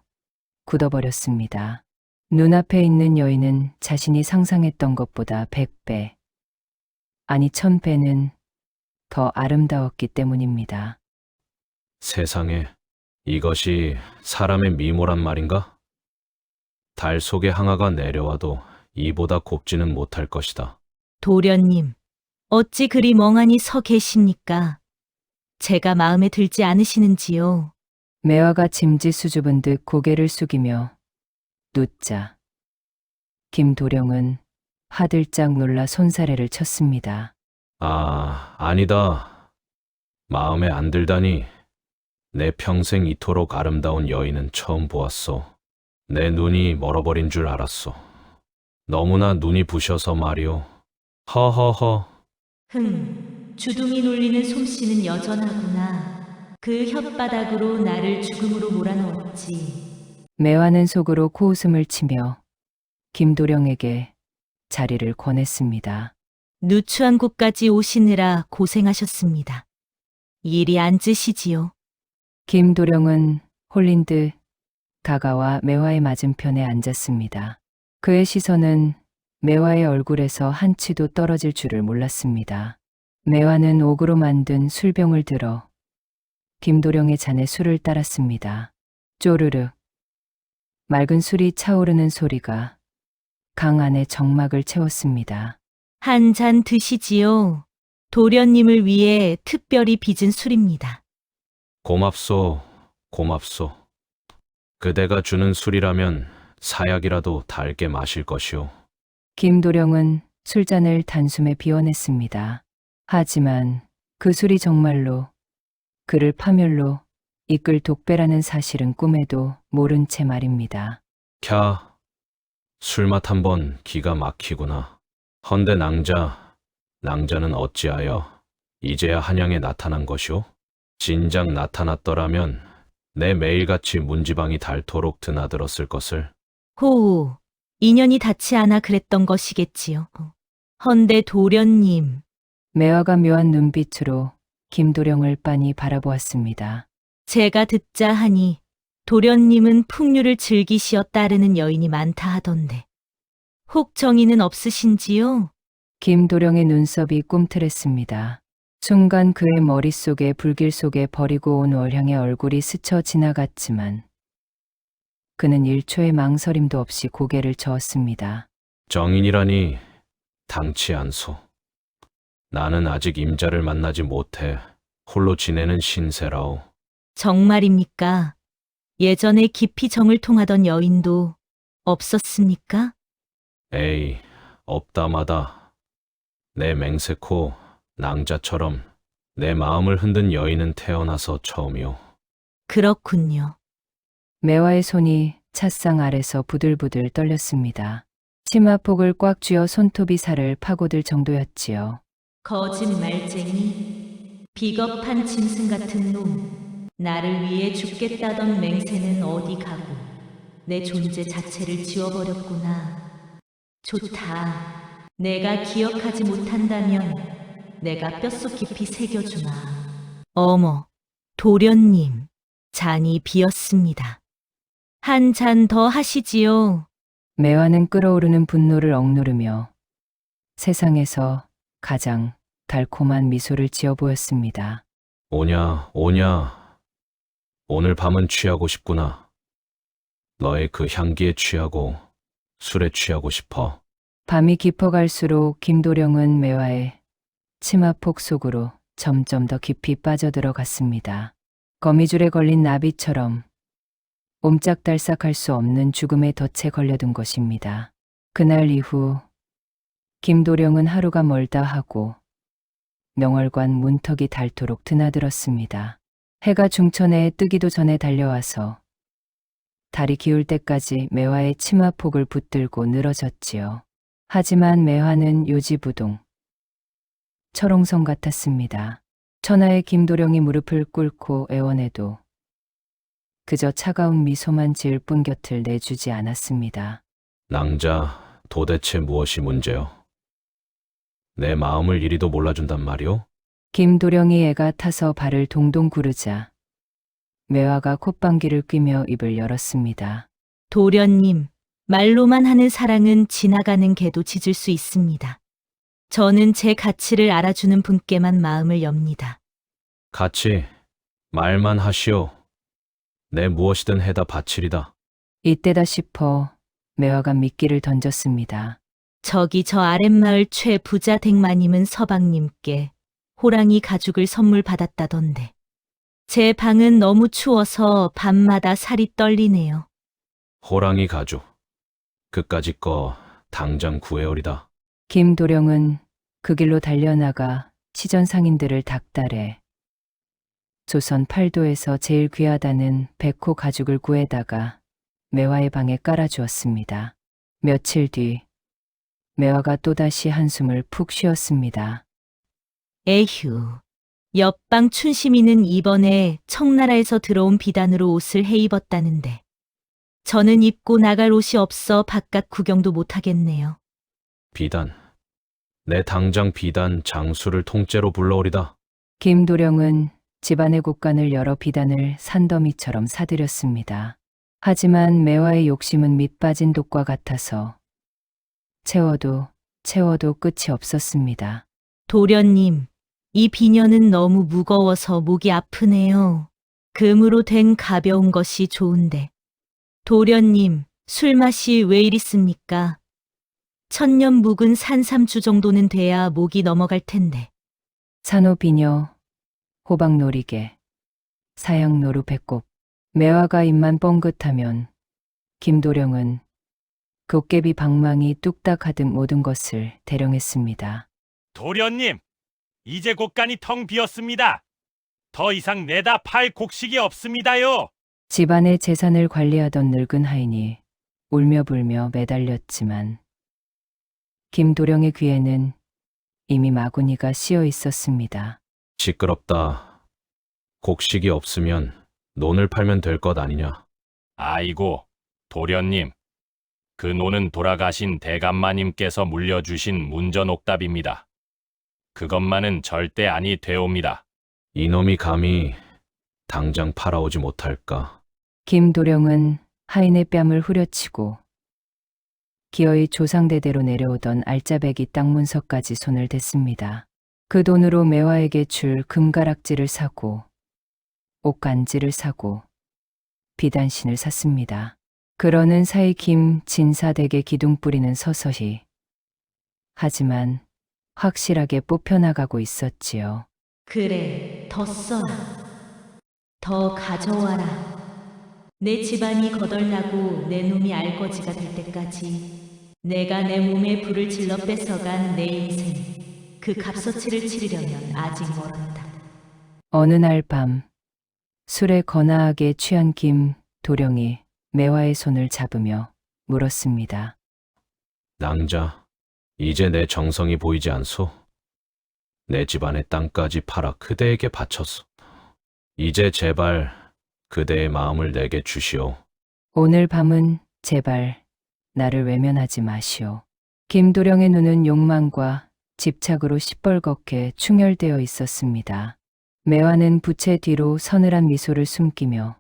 굳어버렸습니다. 눈앞에 있는 여인은 자신이 상상했던 것보다 100배, 아니 1000배는 더 아름다웠기 때문입니다. 세상에, 이것이 사람의 미모란 말인가? 달 속의 항아가 내려와도 이보다 곱지는 못할 것이다. 도련님, 어찌 그리 멍하니 서 계십니까? 제가 마음에 들지 않으시는지요? 매화가 짐짓 수줍은 듯 고개를 숙이며 눕자 김도령은 화들짝 놀라 손사래를 쳤습니다. 아니다. 마음에 안 들다니. 내 평생 이토록 아름다운 여인은 처음 보았소. 내 눈이 멀어버린 줄 알았소. 너무나 눈이 부셔서 말이오. 허허허. 주둥이 놀리는 솜씨는 여전하구나. 그 혓바닥으로 나를 죽음으로 몰아넣었지. 매화는 속으로 코웃음을 치며 김도령에게 자리를 권했습니다. 누추한 곳까지 오시느라 고생하셨습니다. 이리 앉으시지요. 김도령은 홀린 듯 다가와 매화의 맞은편에 앉았습니다. 그의 시선은 매화의 얼굴에서 한치도 떨어질 줄을 몰랐습니다. 매화는 옥으로 만든 술병을 들어 김도령의 잔에 술을 따랐습니다. 쪼르륵. 맑은 술이 차오르는 소리가 강 안의 정막을 채웠습니다. 한 잔 드시지요. 도련님을 위해 특별히 빚은 술입니다. 고맙소, 고맙소. 그대가 주는 술이라면 사약이라도 달게 마실 것이오. 김도령은 술잔을 단숨에 비워냈습니다. 하지만 그 술이 정말로 그를 파멸로 이끌 독배라는 사실은 꿈에도 모른 채 말입니다. 캬, 술맛 한번 기가 막히구나. 헌데 낭자는 어찌하여 이제야 한양에 나타난 것이오? 진작 나타났더라면 내 매일같이 문지방이 닳도록 드나들었을 것을. 호우, 인연이 닿지 않아 그랬던 것이겠지요. 헌데 도련님, 매화가 묘한 눈빛으로 김도령을 빤히 바라보았습니다. 제가 듣자 하니 도련님은 풍류를 즐기시어 따르는 여인이 많다 하던데 혹 정의는 없으신지요? 김도령의 눈썹이 꿈틀했습니다. 순간 그의 머릿속에 불길 속에 버리고 온 월향의 얼굴이 스쳐 지나갔지만 그는 1초의 망설임도 없이 고개를 저었습니다. 정인이라니 당치 않소. 나는 아직 임자를 만나지 못해 홀로 지내는 신세라오. 정말입니까? 예전에 깊이 정을 통하던 여인도 없었습니까? 에이, 없다마다. 내 맹세코 낭자처럼 내 마음을 흔든 여인은 태어나서 처음이오. 그렇군요. 매화의 손이 찻상 아래서 부들부들 떨렸습니다. 치마폭을 꽉 쥐어 손톱이 살을 파고들 정도였지요. 거짓말쟁이, 비겁한 짐승 같은 놈. 나를 위해 죽겠다던 맹세는 어디 가고 내 존재 자체를 지워버렸구나. 좋다. 내가 기억하지 못한다면 내가 뼛속 깊이 새겨주마. 어머, 도련님, 잔이 비었습니다. 한 잔 더 하시지요. 매화는 끓어오르는 분노를 억누르며 세상에서 가장 달콤한 미소를 지어 보였습니다. 오냐. 오늘 밤은 취하고 싶구나. 너의 그 향기에 취하고 술에 취하고 싶어. 밤이 깊어갈수록 김도령은 매화의 치마폭 속으로 점점 더 깊이 빠져들어갔습니다. 거미줄에 걸린 나비처럼 옴짝달싹할 수 없는 죽음의 덫에 걸려든 것입니다. 그날 이후 김도령은 하루가 멀다 하고 명월관 문턱이 닳도록 드나들었습니다. 해가 중천에 뜨기도 전에 달려와서 달이 기울 때까지 매화의 치마폭을 붙들고 늘어졌지요. 하지만 매화는 요지부동 철옹성 같았습니다. 천하의 김도령이 무릎을 꿇고 애원해도 그저 차가운 미소만 지을 뿐 곁을 내주지 않았습니다. 낭자, 도대체 무엇이 문제요? 내 마음을 이리도 몰라준단 말이오? 김도령이 애가 타서 발을 동동 구르자 매화가 콧방귀를 뀌며 입을 열었습니다. 도련님, 말로만 하는 사랑은 지나가는 개도 짖을 수 있습니다. 저는 제 가치를 알아주는 분께만 마음을 엽니다. 같이 말만 하시오. 내 무엇이든 해다 바치리다. 이때다 싶어 매화가 미끼를 던졌습니다. 저기 저 아랫마을 최부자 댁마님은 서방님께 호랑이 가죽을 선물 받았다던데. 제 방은 너무 추워서 밤마다 살이 떨리네요. 호랑이 가죽. 그까짓 거 당장 구해오리다. 김도령은 그 길로 달려나가 시전 상인들을 닥달해 조선 팔도에서 제일 귀하다는 백호 가죽을 구해다가 매화의 방에 깔아주었습니다. 며칠 뒤 매화가 또다시 한숨을 푹 쉬었습니다. 에휴, 옆방 춘심이는 이번에 청나라에서 들어온 비단으로 옷을 해입었다는데 저는 입고 나갈 옷이 없어 바깥 구경도 못하겠네요. 비단. 내 당장 비단 장수를 통째로 불러오리다. 김도령은 집안의 곳간을 열어 비단을 산더미처럼 사들였습니다. 하지만 매화의 욕심은 밑빠진 독과 같아서 채워도 끝이 없었습니다. 도련님, 이 비녀는 너무 무거워서 목이 아프네요. 금으로 된 가벼운 것이 좋은데. 도련님, 술맛이 왜 이리습니까? 천년 묵은 산삼주 정도는 돼야 목이 넘어갈 텐데. 산호비녀, 호박놀이개, 사양노루 배꼽, 매화가 입만 뻥긋하면 김도령은 도깨비 방망이 뚝딱 하듯 모든 것을 대령했습니다. 도련님, 이제 곳간이 텅 비었습니다. 더 이상 내다 팔 곡식이 없습니다요. 집안의 재산을 관리하던 늙은 하인이 울며 불며 매달렸지만 김도령의 귀에는 이미 마구니가 씌어 있었습니다. 시끄럽다. 곡식이 없으면 논을 팔면 될 것 아니냐. 아이고, 도련님. 그 노는 돌아가신 대감마님께서 물려주신 문전옥답입니다. 그것만은 절대 아니 되옵니다. 이놈이 감히 당장 팔아오지 못할까. 김도령은 하인의 뺨을 후려치고 기어이 조상대대로 내려오던 알짜배기 땅 문서까지 손을 댔습니다. 그 돈으로 매화에게 줄 금가락지를 사고 옷간지를 사고 비단신을 샀습니다. 그러는 사이 김 진사댁의 기둥뿌리는 서서히 하지만 확실하게 뽑혀나가고 있었지요. 그래, 더 써라. 더 가져와라. 내 집안이 거덜나고 내 놈이 알거지가 될 때까지 내가 내 몸에 불을 질러 뺏어간 내 인생, 그 값어치를 치르려면 아직 멀었다. 어느 날 밤 술에 거나하게 취한 김도령이 매화의 손을 잡으며 물었습니다. 낭자, 이제 내 정성이 보이지 않소? 내 집안의 땅까지 팔아 그대에게 바쳤소. 이제 제발 그대의 마음을 내게 주시오. 오늘 밤은 제발 나를 외면하지 마시오. 김도령의 눈은 욕망과 집착으로 시뻘겋게 충혈되어 있었습니다. 매화는 부채 뒤로 서늘한 미소를 숨기며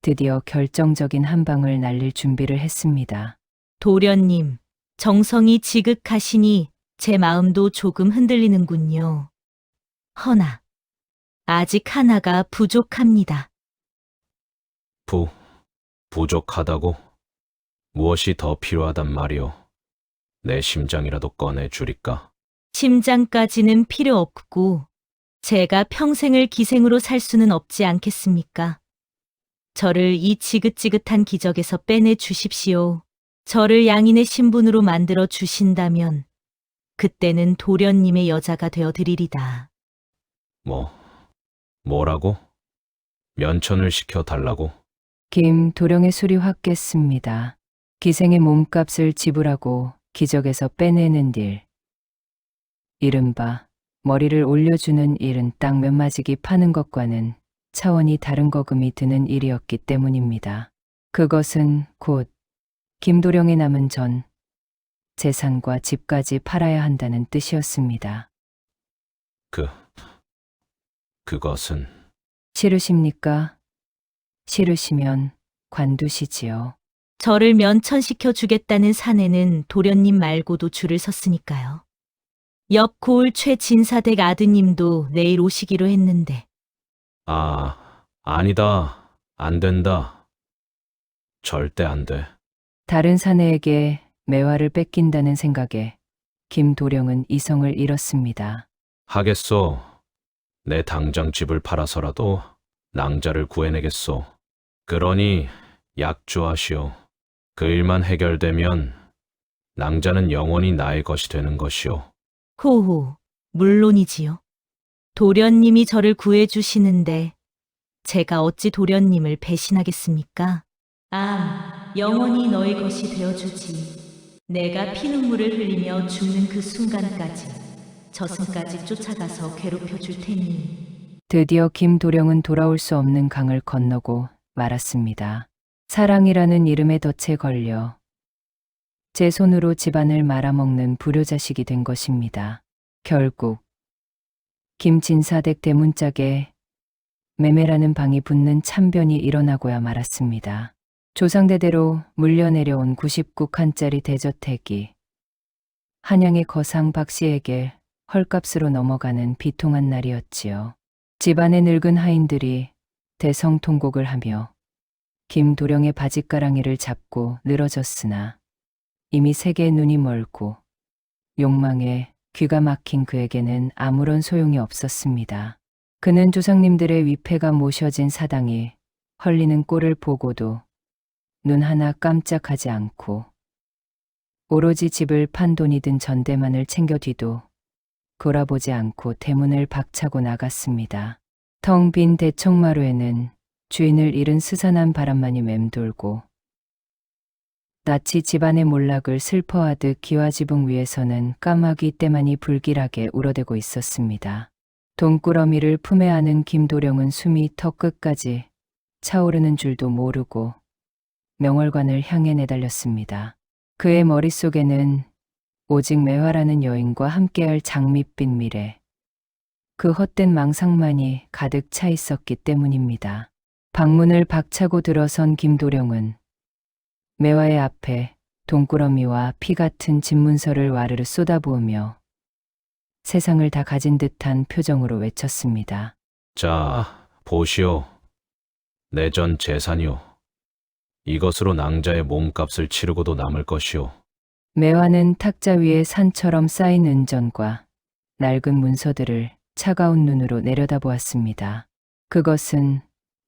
드디어 결정적인 한 방을 날릴 준비를 했습니다. 도련님, 정성이 지극하시니 제 마음도 조금 흔들리는군요. 허나 아직 하나가 부족합니다. 부족하다고? 무엇이 더 필요하단 말이오? 내 심장이라도 꺼내 주리까? 심장까지는 필요 없고 제가 평생을 기생으로 살 수는 없지 않겠습니까? 저를 이 지긋지긋한 기적에서 빼내 주십시오. 저를 양인의 신분으로 만들어 주신다면 그때는 도련님의 여자가 되어 드리리다. 뭐라고? 면천을 시켜달라고? 김도령의 술이 확 깼습니다. 기생의 몸값을 지불하고 기적에서 빼내는 일. 이른바 머리를 올려주는 일은 땅 몇 마지기 파는 것과는 차원이 다른 거금이 드는 일이었기 때문입니다. 그것은 곧 김도령의 남은 전 재산과 집까지 팔아야 한다는 뜻이었습니다. 그것은 싫으십니까? 싫으시면 관두시지요. 저를 면천시켜 주겠다는 사내는 도련님 말고도 줄을 섰으니까요. 옆 고을 최진사댁 아드님도 내일 오시기로 했는데. 아니다. 안 된다. 절대 안 돼. 다른 사내에게 매화를 뺏긴다는 생각에 김도령은 이성을 잃었습니다. 하겠소. 내 당장 집을 팔아서라도 낭자를 구해내겠소. 그러니 약조하시오. 그 일만 해결되면 낭자는 영원히 나의 것이 되는 것이오. 호호, 물론이지요. 도련님이 저를 구해주시는데 제가 어찌 도련님을 배신하겠습니까? 영원히 너의 것이 되어주지. 내가 피눈물을 흘리며 죽는 그 순간까지 저승까지 쫓아가서 괴롭혀 줄 테니. 드디어 김도령은 돌아올 수 없는 강을 건너고 말았습니다. 사랑이라는 이름에 덫에 걸려 제 손으로 집안을 말아먹는 불효자식이 된 것입니다. 결국 김진사댁 대문짝에 매매라는 방이 붙는 참변이 일어나고야 말았습니다. 조상대대로 물려내려온 99칸짜리 대저택이 한양의 거상 박씨에게 헐값으로 넘어가는 비통한 날이었지요. 집안의 늙은 하인들이 대성통곡을 하며 김도령의 바짓가랑이를 잡고 늘어졌으나 이미 세계의 눈이 멀고 욕망에 귀가 막힌 그에게는 아무런 소용이 없었습니다. 그는 조상님들의 위패가 모셔진 사당이 헐리는 꼴을 보고도 눈 하나 깜짝하지 않고 오로지 집을 판 돈이 든 전대만을 챙겨뒤도 돌아보지 않고 대문을 박차고 나갔습니다. 텅 빈 대청마루에는 주인을 잃은 스산한 바람만이 맴돌고 낯이 집안의 몰락을 슬퍼하듯 기와지붕 위에서는 까마귀 떼만이 불길하게 울어대고 있었습니다. 돈꾸러미를 품에 안은 김도령은 숨이 턱 끝까지 차오르는 줄도 모르고 명월관을 향해 내달렸습니다. 그의 머릿속에는 오직 매화라는 여인과 함께할 장밋빛 미래, 그 헛된 망상만이 가득 차 있었기 때문입니다. 방문을 박차고 들어선 김도령은 매화의 앞에 돈꾸러미와 피 같은 집문서를 와르르 쏟아부으며 세상을 다 가진 듯한 표정으로 외쳤습니다. 자, 보시오. 내 전 재산이오. 이것으로 낭자의 몸값을 치르고도 남을 것이오. 매화는 탁자 위에 산처럼 쌓인 은전과 낡은 문서들을 차가운 눈으로 내려다보았습니다. 그것은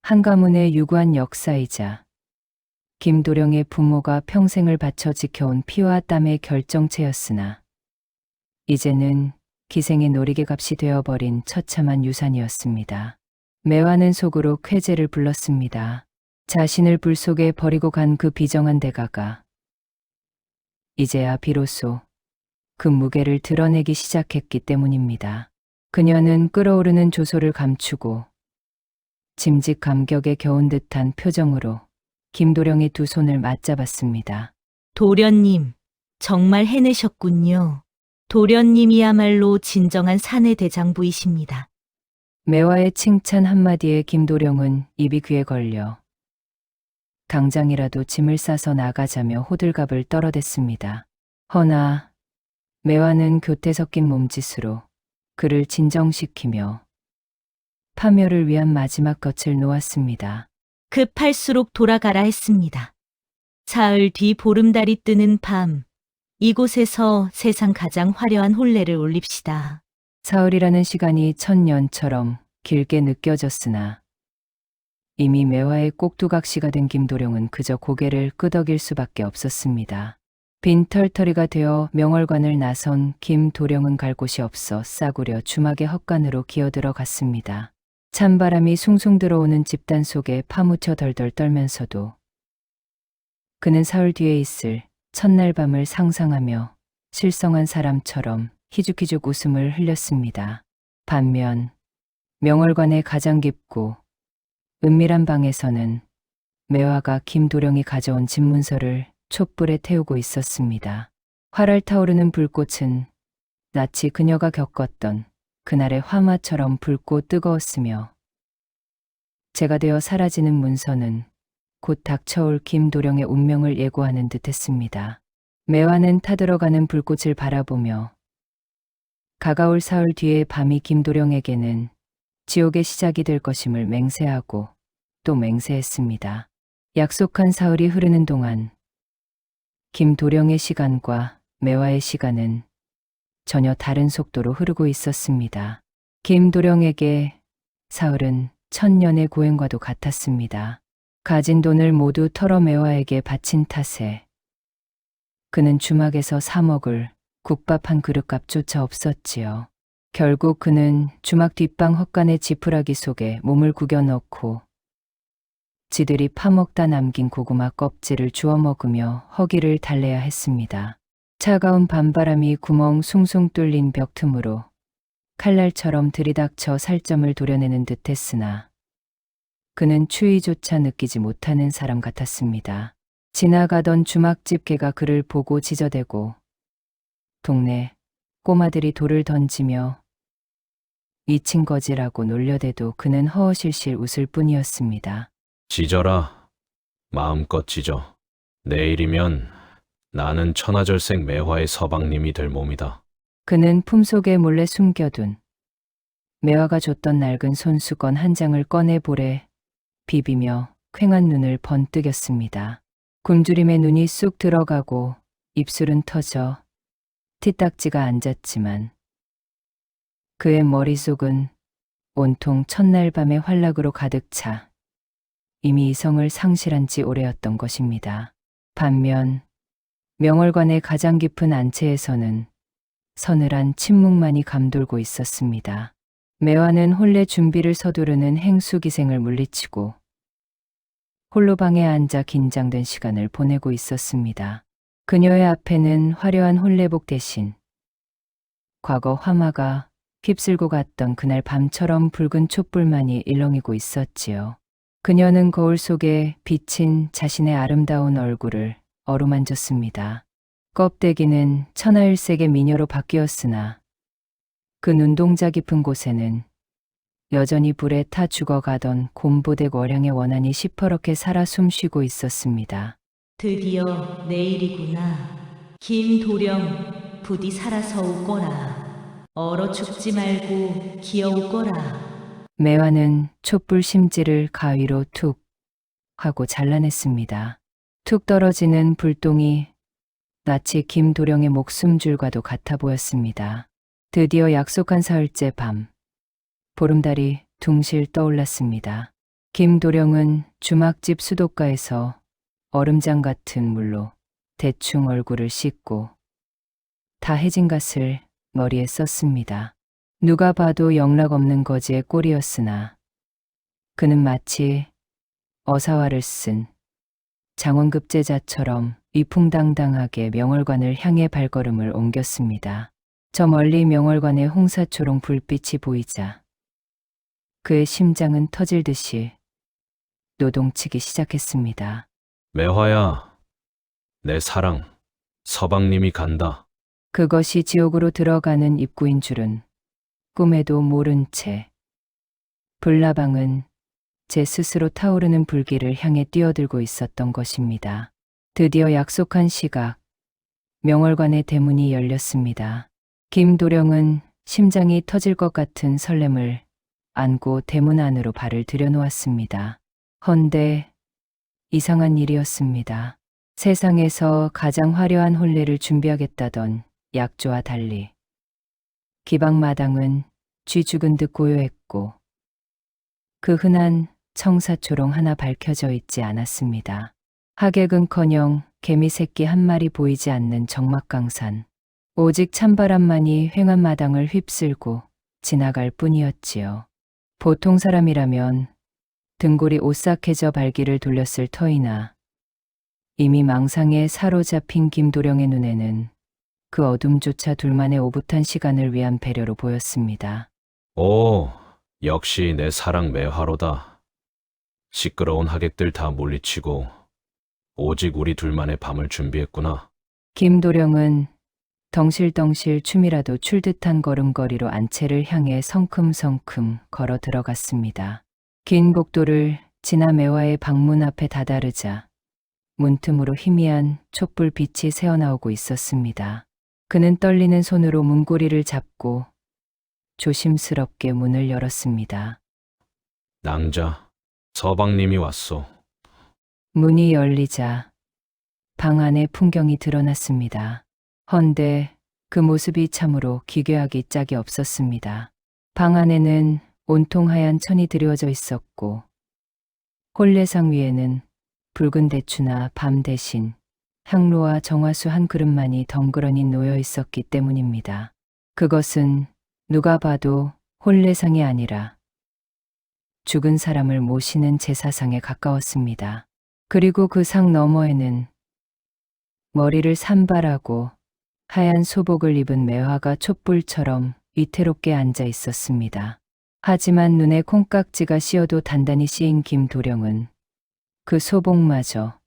한 가문의 유구한 역사이자 김도령의 부모가 평생을 바쳐 지켜온 피와 땀의 결정체였으나 이제는 기생의 놀이개값이 되어버린 처참한 유산이었습니다. 매화는 속으로 쾌재를 불렀습니다. 자신을 불 속에 버리고 간 그 비정한 대가가 이제야 비로소 그 무게를 드러내기 시작했기 때문입니다. 그녀는 끓어오르는 조소를 감추고 짐짓 감격에 겨운 듯한 표정으로 김도령의 두 손을 맞잡았습니다. 도련님, 정말 해내셨군요. 도련님이야말로 진정한 사내 대장부이십니다. 매화의 칭찬 한마디에 김도령은 입이 귀에 걸려 당장이라도 짐을 싸서 나가자며 호들갑을 떨어댔습니다. 허나 매화는 교태 섞인 몸짓으로 그를 진정시키며 파멸을 위한 마지막 덫을 놓았습니다. 급할수록 돌아가라 했습니다. 사흘 뒤 보름달이 뜨는 밤, 이곳에서 세상 가장 화려한 혼례를 올립시다. 사흘이라는 시간이 천년처럼 길게 느껴졌으나 이미 매화의 꼭두각시가 된 김도령은 그저 고개를 끄덕일 수밖에 없었습니다. 빈털터리가 되어 명월관을 나선 김도령은 갈 곳이 없어 싸구려 주막의 헛간으로 기어들어 갔습니다. 찬바람이 숭숭 들어오는 집단 속에 파묻혀 덜덜 떨면서도 그는 사흘 뒤에 있을 첫날 밤을 상상하며 실성한 사람처럼 희죽희죽 웃음을 흘렸습니다. 반면 명월관의 가장 깊고 은밀한 방에서는 매화가 김도령이 가져온 집문서를 촛불에 태우고 있었습니다. 활활 타오르는 불꽃은 낯이 그녀가 겪었던 그날의 화마처럼 붉고 뜨거웠으며 재가 되어 사라지는 문서는 곧 닥쳐올 김도령의 운명을 예고하는 듯했습니다. 매화는 타들어가는 불꽃을 바라보며 가까울 사흘 뒤의 밤이 김도령에게는 지옥의 시작이 될 것임을 맹세하고 또 맹세했습니다. 약속한 사흘이 흐르는 동안 김도령의 시간과 매화의 시간은 전혀 다른 속도로 흐르고 있었습니다. 김도령에게 사흘은 천년의 고행과도 같았습니다. 가진 돈을 모두 털어 매화에게 바친 탓에 그는 주막에서 사 먹을 국밥 한 그릇값조차 없었지요. 결국 그는 주막 뒷방 헛간의 지푸라기 속에 몸을 구겨 넣고 지들이 파먹다 남긴 고구마 껍질을 주워 먹으며 허기를 달래야 했습니다. 차가운 밤바람이 구멍 숭숭 뚫린 벽 틈으로 칼날처럼 들이닥쳐 살점을 도려내는 듯했으나 그는 추위조차 느끼지 못하는 사람 같았습니다. 지나가던 주막집 개가 그를 보고 지저대고 동네 꼬마들이 돌을 던지며 미친 거지라고 놀려대도 그는 허허실실 웃을 뿐이었습니다. 짖어라. 마음껏 짖어. 내일이면 나는 천하절색 매화의 서방님이 될 몸이다. 그는 품속에 몰래 숨겨둔 매화가 줬던 낡은 손수건 한 장을 꺼내 볼에 비비며 퀭한 눈을 번뜩였습니다. 굶주림에 눈이 쑥 들어가고 입술은 터져 티딱지가 앉았지만 그의 머릿속은 온통 첫날 밤의 활락으로 가득 차 이미 이성을 상실한 지 오래였던 것입니다. 반면 명월관의 가장 깊은 안채에서는 서늘한 침묵만이 감돌고 있었습니다. 매화는 혼례 준비를 서두르는 행수기생을 물리치고 홀로 방에 앉아 긴장된 시간을 보내고 있었습니다. 그녀의 앞에는 화려한 혼례복 대신 과거 화마가 휩쓸고 갔던 그날 밤처럼 붉은 촛불만이 일렁이고 있었지요. 그녀는 거울 속에 비친 자신의 아름다운 얼굴을 어루만졌습니다. 껍데기는 천하일색의 미녀로 바뀌었으나 그 눈동자 깊은 곳에는 여전히 불에 타 죽어가던 곰보댁 월양의 원한이 시퍼렇게 살아 숨쉬고 있었습니다. 드디어 내일이구나. 김도령 부디 살아서 오거라. 얼어 죽지 말고 기어오거라. 매화는 촛불 심지를 가위로 툭 하고 잘라냈습니다. 툭 떨어지는 불똥이 마치 김도령의 목숨줄과도 같아 보였습니다. 드디어 약속한 사흘째 밤, 보름달이 둥실 떠올랐습니다. 김도령은 주막집 수도가에서 얼음장 같은 물로 대충 얼굴을 씻고 다 해진 갓을 머리에 썼습니다. 누가 봐도 영락 없는 거지의 꼴이었으나 그는 마치 어사화를 쓴 장원급제자처럼 위풍당당하게 명월관을 향해 발걸음을 옮겼습니다. 저 멀리 명월관의 홍사초롱 불빛이 보이자 그의 심장은 터질 듯이 노동치기 시작했습니다. 매화야, 내 사랑, 서방님이 간다. 그것이 지옥으로 들어가는 입구인 줄은 꿈에도 모른 채 불나방은 제 스스로 타오르는 불길을 향해 뛰어들고 있었던 것입니다. 드디어 약속한 시각, 명월관의 대문이 열렸습니다. 김도령은 심장이 터질 것 같은 설렘을 안고 대문 안으로 발을 들여놓았습니다. 헌데 이상한 일이었습니다. 세상에서 가장 화려한 혼례를 준비하겠다던 약조와 달리 기방마당은 쥐 죽은 듯 고요했고 그 흔한 청사초롱 하나 밝혀져 있지 않았습니다. 하객은커녕 개미 새끼 한 마리 보이지 않는 적막강산. 오직 찬바람만이 휑한 마당을 휩쓸고 지나갈 뿐이었지요. 보통 사람이라면 등골이 오싹해져 발길을 돌렸을 터이나 이미 망상에 사로잡힌 김도령의 눈에는 그 어둠조차 둘만의 오붓한 시간을 위한 배려로 보였습니다. 오, 역시 내 사랑 매화로다. 시끄러운 하객들 다 물리치고 오직 우리 둘만의 밤을 준비했구나. 김도령은 덩실덩실 춤이라도 출 듯한 걸음걸이로 안채를 향해 성큼성큼 걸어 들어갔습니다. 긴 복도를 지나 매화의 방문 앞에 다다르자 문틈으로 희미한 촛불 빛이 새어나오고 있었습니다. 그는 떨리는 손으로 문고리를 잡고 조심스럽게 문을 열었습니다. 낭자, 서방님이 왔소. 문이 열리자 방 안의 풍경이 드러났습니다. 헌데 그 모습이 참으로 기괴하기 짝이 없었습니다. 방 안에는 온통 하얀 천이 드리워져 있었고 혼례상 위에는 붉은 대추나 밤 대신 향로와 정화수 한 그릇만이 덩그러니 놓여 있었기 때문입니다. 그것은 누가 봐도 혼례상이 아니라 죽은 사람을 모시는 제사상에 가까웠습니다. 그리고 그 상 너머에는 머리를 산발하고 하얀 소복을 입은 매화가 촛불처럼 위태롭게 앉아 있었습니다. 하지만 눈에 콩깍지가 씌어도 단단히 씌인 김도령은 그 소복마저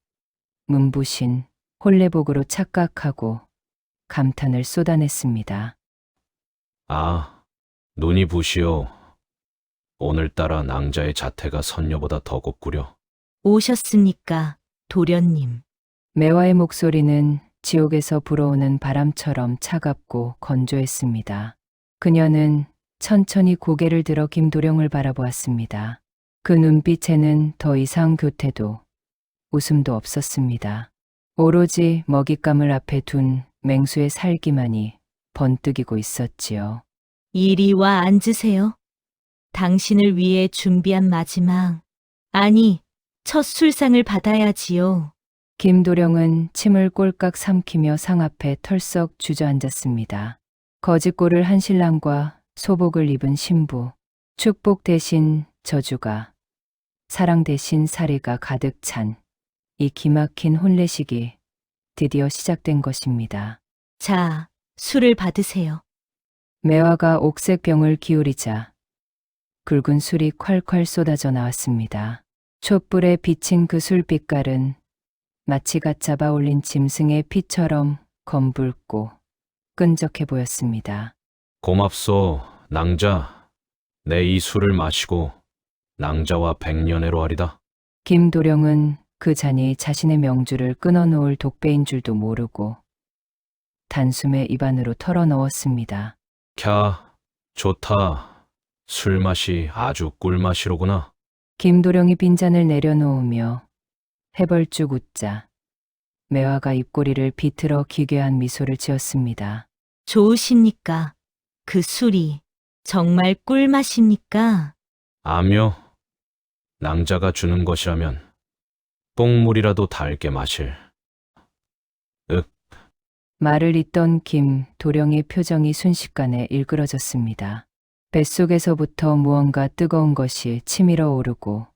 문부신 혼례복으로 착각하고 감탄을 쏟아냈습니다. 아, 눈이 부시오. 오늘따라 낭자의 자태가 선녀보다 더 곱구려. 오셨습니까, 도련님? 매화의 목소리는 지옥에서 불어오는 바람처럼 차갑고 건조했습니다. 그녀는 천천히 고개를 들어 김도령을 바라보았습니다. 그 눈빛에는 더 이상 교태도 웃음도 없었습니다. 오로지 먹잇감을 앞에 둔 맹수의 살기만이 번뜩이고 있었지요. 이리 와 앉으세요. 당신을 위해 준비한 마지막, 아니, 첫 술상을 받아야지요. 김도령은 침을 꼴깍 삼키며 상 앞에 털썩 주저앉았습니다. 거짓골을 한 신랑과 소복을 입은 신부, 축복 대신 저주가, 사랑 대신 사리가 가득 찬 이 기막힌 혼례식이 드디어 시작된 것입니다. 자, 술을 받으세요. 매화가 옥색 병을 기울이자 굵은 술이 콸콸 쏟아져 나왔습니다. 촛불에 비친 그 술 빛깔은 마치 갓 잡아 올린 짐승의 피처럼 검붉고 끈적해 보였습니다. 고맙소, 낭자. 내 이 술을 마시고 낭자와 백년해로 하리다. 김도령은 그 잔이 자신의 명주를 끊어놓을 독배인 줄도 모르고 단숨에 입안으로 털어 넣었습니다. 캬, 좋다. 술 맛이 아주 꿀맛이로구나. 김도령이 빈잔을 내려놓으며 해벌쭉 웃자 매화가 입꼬리를 비틀어 기괴한 미소를 지었습니다. 좋으십니까? 그 술이 정말 꿀맛입니까? 아며, 낭자가 주는 것이라면 뽕물이라도 달게 마실. 말을 잇던 김도령의 표정이 순식간에 일그러졌습니다. 뱃속에서부터 무언가 뜨거운 것이 치밀어 오르고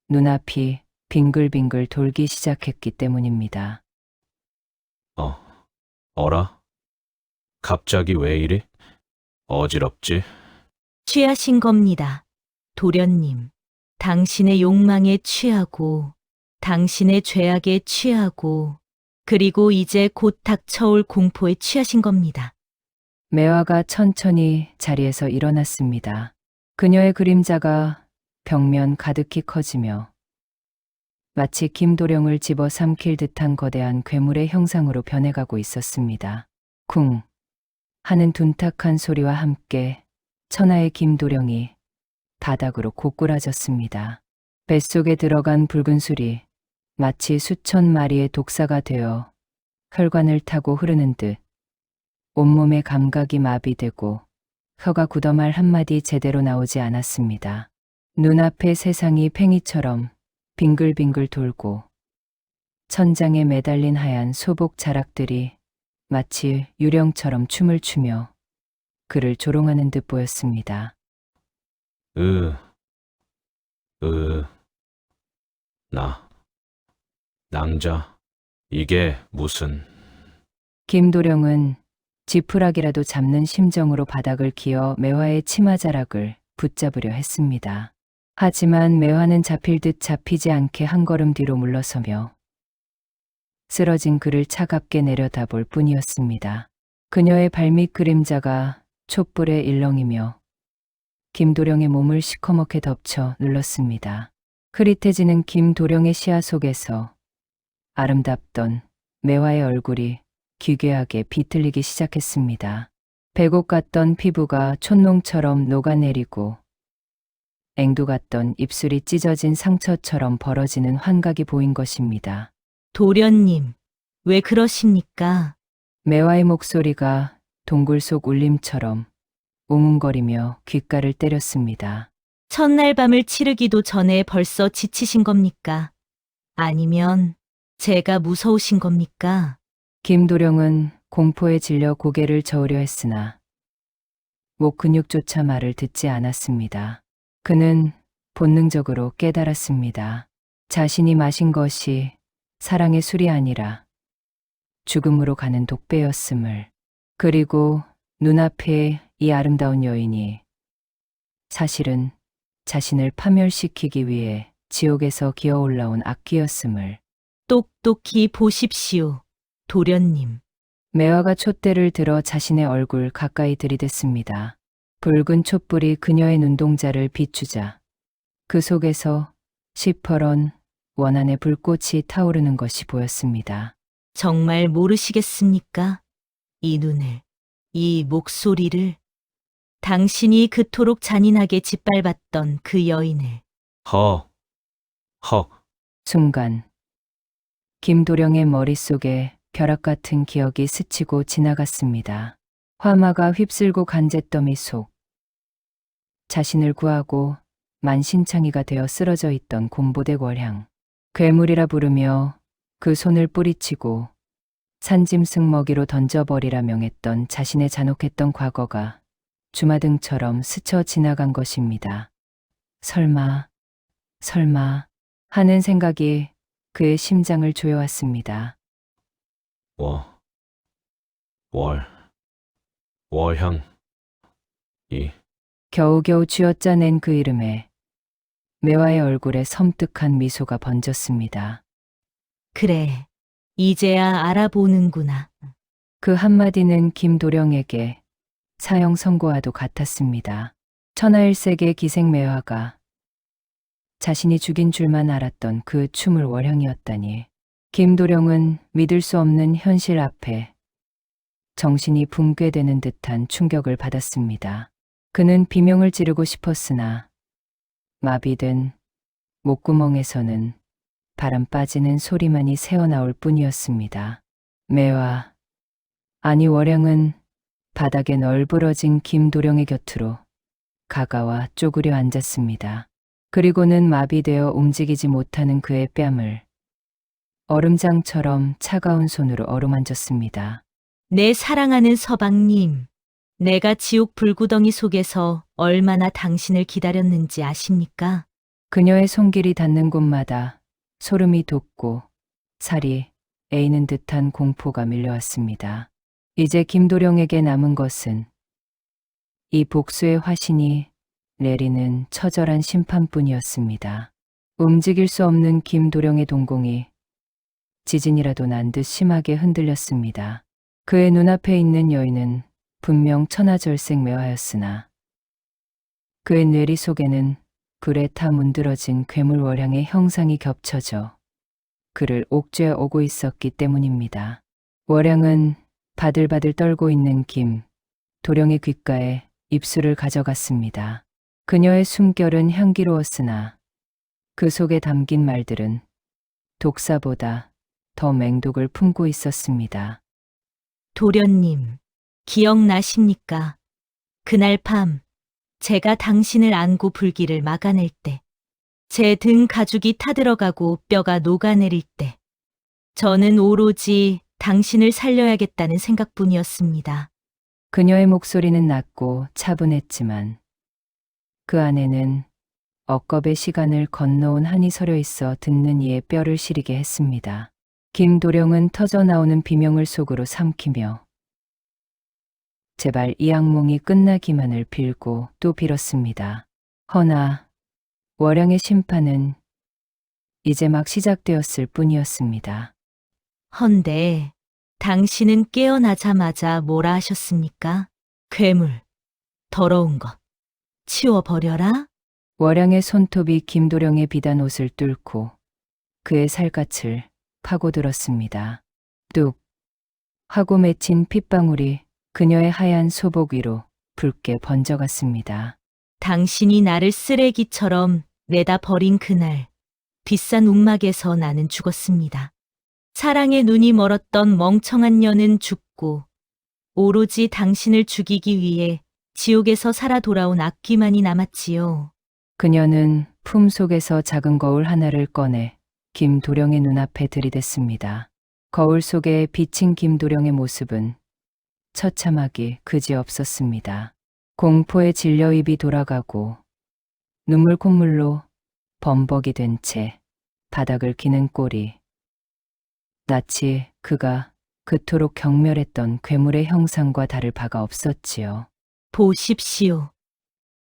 눈앞이 빙글빙글 돌기 시작했기 때문입니다. 어라? 갑자기 왜 이리? 어지럽지? 취하신 겁니다. 도련님, 당신의 욕망에 취하고, 당신의 죄악에 취하고, 그리고 이제 곧 닥쳐올 공포에 취하신 겁니다. 매화가 천천히 자리에서 일어났습니다. 그녀의 그림자가 벽면 가득히 커지며 마치 김도령을 집어삼킬 듯한 거대한 괴물의 형상으로 변해가고 있었습니다. 쿵 하는 둔탁한 소리와 함께 천하의 김도령이 바닥으로 고꾸라졌습니다. 뱃속에 들어간 붉은 술이 마치 수천 마리의 독사가 되어 혈관을 타고 흐르는 듯 온몸의 감각이 마비되고 혀가 굳어말 한마디 제대로 나오지 않았습니다. 눈앞의 세상이 팽이처럼 빙글빙글 돌고 천장에 매달린 하얀 소복 자락들이 마치 유령처럼 춤을 추며 그를 조롱하는 듯 보였습니다. 낭자, 이게 무슨... 김도령은 지푸라기라도 잡는 심정으로 바닥을 기어 매화의 치마자락을 붙잡으려 했습니다. 하지만 매화는 잡힐 듯 잡히지 않게 한 걸음 뒤로 물러서며 쓰러진 그를 차갑게 내려다볼 뿐이었습니다. 그녀의 발밑 그림자가 촛불에 일렁이며 김도령의 몸을 시커멓게 덮쳐 눌렀습니다. 흐릿해지는 김도령의 시야 속에서 아름답던 매화의 얼굴이 기괴하게 비틀리기 시작했습니다. 백옥 같던 피부가 촛농처럼 녹아내리고 앵두 같던 입술이 찢어진 상처처럼 벌어지는 환각이 보인 것입니다. 도련님, 왜 그러십니까? 매화의 목소리가 동굴 속 울림처럼 웅웅거리며 귓가를 때렸습니다. 첫날 밤을 치르기도 전에 벌써 지치신 겁니까? 아니면 제가 무서우신 겁니까? 김도령은 공포에 질려 고개를 저으려 했으나 목 근육조차 말을 듣지 않았습니다. 그는 본능적으로 깨달았습니다. 자신이 마신 것이 사랑의 술이 아니라 죽음으로 가는 독배였음을. 그리고 눈앞에 이 아름다운 여인이 사실은 자신을 파멸시키기 위해 지옥에서 기어 올라온 악귀였음을. 똑똑히 보십시오, 도련님. 매화가 촛대를 들어 자신의 얼굴 가까이 들이댔습니다. 붉은 촛불이 그녀의 눈동자를 비추자 그 속에서 시퍼런 원한의 불꽃이 타오르는 것이 보였습니다. 정말 모르시겠습니까? 이 눈을, 이 목소리를, 당신이 그토록 잔인하게 짓밟았던 그 여인을. 헉. 순간 김도령의 머릿속에 벼락 같은 기억이 스치고 지나갔습니다. 화마가 휩쓸고 간 잿더미 속 자신을 구하고 만신창이가 되어 쓰러져 있던 곰보댁 월향. 괴물이라 부르며 그 손을 뿌리치고 산짐승 먹이로 던져버리라 명했던 자신의 잔혹했던 과거가 주마등처럼 스쳐 지나간 것입니다. 설마 하는 생각이 그의 심장을 조여왔습니다. 월향. 겨우겨우 쥐어짜낸 그 이름에 매화의 얼굴에 섬뜩한 미소가 번졌습니다. 그래, 이제야 알아보는구나. 그 한마디는 김도령에게 사형 선고와도 같았습니다. 천하일색의 기생매화가 자신이 죽인 줄만 알았던 그 춤을 월향이었다니. 김도령은 믿을 수 없는 현실 앞에 정신이 붕괴되는 듯한 충격을 받았습니다. 그는 비명을 지르고 싶었으나 마비된 목구멍에서는 바람 빠지는 소리만이 새어나올 뿐이었습니다. 매화, 아니 월향은 바닥에 널브러진 김도령의 곁으로 가까와 쪼그려 앉았습니다. 그리고는 마비되어 움직이지 못하는 그의 뺨을 얼음장처럼 차가운 손으로 어루만졌습니다. 내 사랑하는 서방님, 내가 지옥 불구덩이 속에서 얼마나 당신을 기다렸는지 아십니까? 그녀의 손길이 닿는 곳마다 소름이 돋고 살이 에이는 듯한 공포가 밀려왔습니다. 이제 김도령에게 남은 것은 이 복수의 화신이 내리는 처절한 심판뿐이었습니다. 움직일 수 없는 김도령의 동공이 지진이라도 난 듯 심하게 흔들렸습니다. 그의 눈앞에 있는 여인은 분명 천하절색 매화였으나 그의 뇌리 속에는 불에 타 문드러진 괴물 월향의 형상이 겹쳐져 그를 옥죄어 오고 있었기 때문입니다. 월향은 바들바들 떨고 있는 김도령의 귓가에 입술을 가져갔습니다. 그녀의 숨결은 향기로웠으나 그 속에 담긴 말들은 독사보다 더 맹독을 품고 있었습니다. 도련님, 기억나십니까? 그날 밤, 제가 당신을 안고 불길을 막아낼 때, 제 등 가죽이 타들어가고 뼈가 녹아내릴 때, 저는 오로지 당신을 살려야겠다는 생각뿐이었습니다. 그녀의 목소리는 낮고 차분했지만 그 안에는 억겁의 시간을 건너온 한이 서려 있어 듣는 이의 뼈를 시리게 했습니다. 김도령은 터져나오는 비명을 속으로 삼키며 제발 이 악몽이 끝나기만을 빌고 또 빌었습니다. 허나 월향의 심판은 이제 막 시작되었을 뿐이었습니다. 헌데, 당신은 깨어나자마자 뭐라 하셨습니까? 괴물, 더러운 것, 치워버려라? 월향의 손톱이 김도령의 비단 옷을 뚫고 그의 살갗을 파고들었습니다. 뚝 하고 맺힌 핏방울이 그녀의 하얀 소복 위로 붉게 번져갔습니다. 당신이 나를 쓰레기처럼 내다 버린 그날, 비싼 움막에서 나는 죽었습니다. 사랑의 눈이 멀었던 멍청한 년은 죽고, 오로지 당신을 죽이기 위해 지옥에서 살아 돌아온 악귀만이 남았지요. 그녀는 품속에서 작은 거울 하나를 꺼내 김도령의 눈앞에 들이댔습니다. 거울 속에 비친 김도령의 모습은 처참하기 그지없었습니다. 공포에 질려 입이 돌아가고 눈물 콧물로 범벅이 된 채 바닥을 기는 꼴이 마치 그가 그토록 경멸했던 괴물의 형상과 다를 바가 없었지요. 보십시오.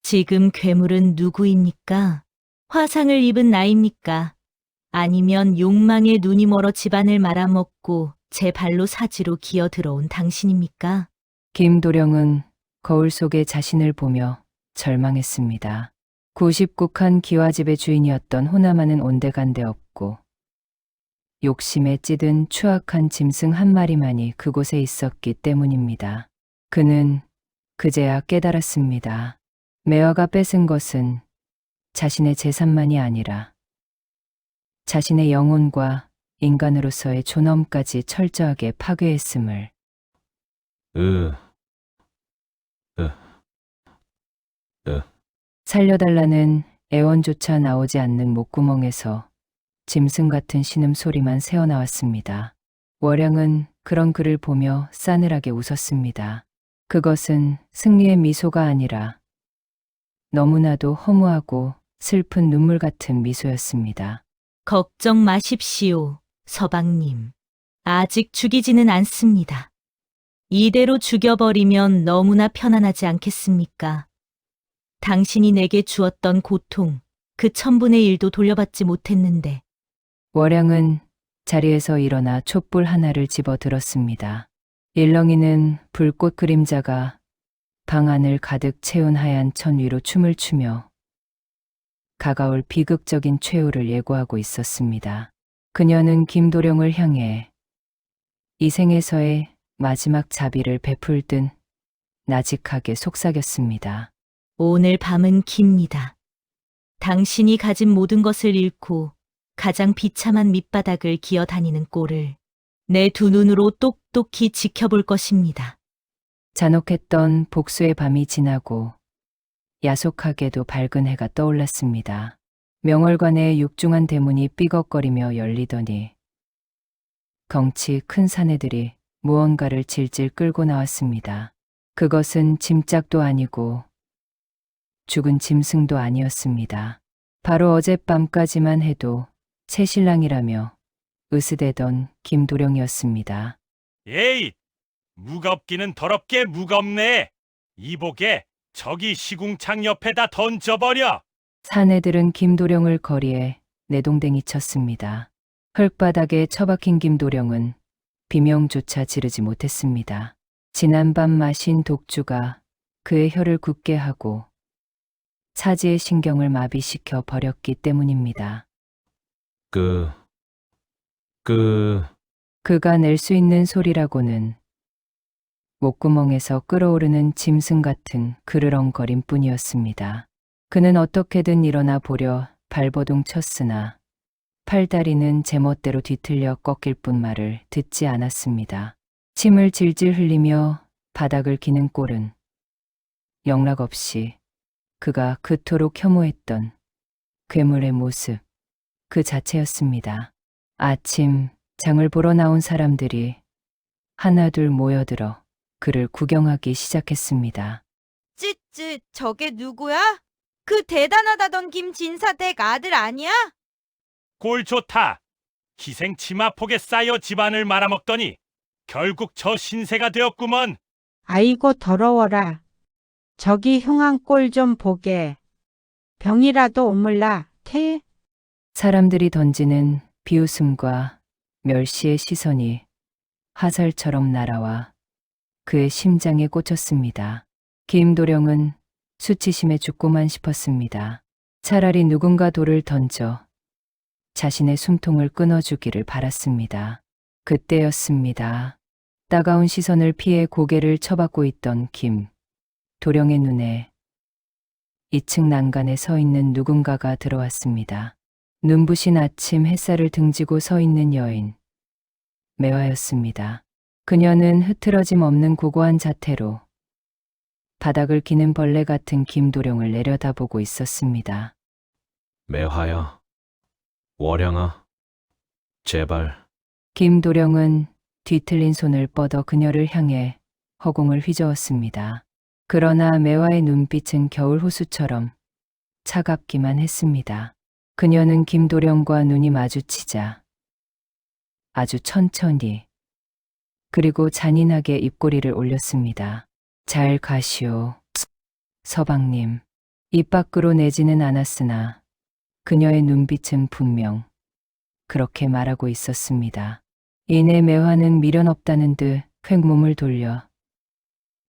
지금 괴물은 누구입니까? 화상을 입은 나입니까? 아니면 욕망의 눈이 멀어 집안을 말아먹고 제 발로 사지로 기어 들어온 당신입니까? 김도령은 거울 속에 자신을 보며 절망했습니다. 99칸 기와집의 주인이었던 호남아는 온데간데 없고 욕심에 찌든 추악한 짐승 한 마리만이 그곳에 있었기 때문입니다. 그는 그제야 깨달았습니다. 매화가 뺏은 것은 자신의 재산만이 아니라 자신의 영혼과 인간으로서의 존엄까지 철저하게 파괴했음을. 살려달라는 애원조차 나오지 않는 목구멍에서 짐승 같은 신음소리만 새어나왔습니다. 월양은 그런 그를 보며 싸늘하게 웃었습니다. 그것은 승리의 미소가 아니라 너무나도 허무하고 슬픈 눈물 같은 미소였습니다. 걱정 마십시오, 서방님. 아직 죽이지는 않습니다. 이대로 죽여버리면 너무나 편안하지 않겠습니까? 당신이 내게 주었던 고통, 그 1000분의 1도 돌려받지 못했는데. 월양은 자리에서 일어나 촛불 하나를 집어 들었습니다. 일렁이는 불꽃 그림자가 방 안을 가득 채운 하얀 천 위로 춤을 추며 가까울 비극적인 최후를 예고하고 있었습니다. 그녀는 김도령을 향해 이 생에서의 마지막 자비를 베풀 듯 나직하게 속삭였습니다. 오늘 밤은 깁니다. 당신이 가진 모든 것을 잃고 가장 비참한 밑바닥을 기어다니는 꼴을 내 두 눈으로 똑똑히 지켜볼 것입니다. 잔혹했던 복수의 밤이 지나고 야속하게도 밝은 해가 떠올랐습니다. 명월관의 육중한 대문이 삐걱거리며 열리더니 덩치 큰 사내들이 무언가를 질질 끌고 나왔습니다. 그것은 짐짝도 아니고 죽은 짐승도 아니었습니다. 바로 어젯밤까지만 해도 새신랑이라며 으스대던 김도령이었습니다. 에이, 무겁기는 더럽게 무겁네. 이복에 저기 시궁창 옆에다 던져버려. 사내들은 김도령을 거리에 내동댕이 쳤습니다. 흙바닥에 처박힌 김도령은 비명조차 지르지 못했습니다. 지난밤 마신 독주가 그의 혀를 굳게 하고 사지의 신경을 마비시켜 버렸기 때문입니다. 그가 낼 수 있는 소리라고는 목구멍에서 끓어오르는 짐승 같은 그르렁거림 뿐이었습니다. 그는 어떻게든 일어나 보려 발버둥 쳤으나 팔다리는 제멋대로 뒤틀려 꺾일 뿐 말을 듣지 않았습니다. 침을 질질 흘리며 바닥을 기는 꼴은 영락없이 그가 그토록 혐오했던 괴물의 모습 그 자체였습니다. 아침 장을 보러 나온 사람들이 하나둘 모여들어 그를 구경하기 시작했습니다. 찌찌, 저게 누구야? 그 대단하다던 김진사댁 아들 아니야? 꼴 좋다. 희생 치마폭에 쌓여 집안을 말아먹더니 결국 저 신세가 되었구먼. 아이고 더러워라. 저기 흉한 꼴 좀 보게. 병이라도 오물라, 태. 사람들이 던지는 비웃음과 멸시의 시선이 화살처럼 날아와 그의 심장에 꽂혔습니다. 김도령은 수치심에 죽고만 싶었습니다. 차라리 누군가 돌을 던져 자신의 숨통을 끊어주기를 바랐습니다. 그때였습니다. 따가운 시선을 피해 고개를 쳐박고 있던 김도령의 눈에 2층 난간에 서 있는 누군가가 들어왔습니다. 눈부신 아침 햇살을 등지고 서 있는 여인. 매화였습니다. 그녀는 흐트러짐 없는 고고한 자태로 바닥을 기는 벌레 같은 김도령을 내려다보고 있었습니다. 매화야, 월양아, 제발. 김도령은 뒤틀린 손을 뻗어 그녀를 향해 허공을 휘저었습니다. 그러나 매화의 눈빛은 겨울 호수처럼 차갑기만 했습니다. 그녀는 김도령과 눈이 마주치자 아주 천천히 그리고 잔인하게 입꼬리를 올렸습니다. 잘 가시오, 서방님. 입 밖으로 내지는 않았으나 그녀의 눈빛은 분명 그렇게 말하고 있었습니다. 이내 매화는 미련 없다는 듯 횡몸을 돌려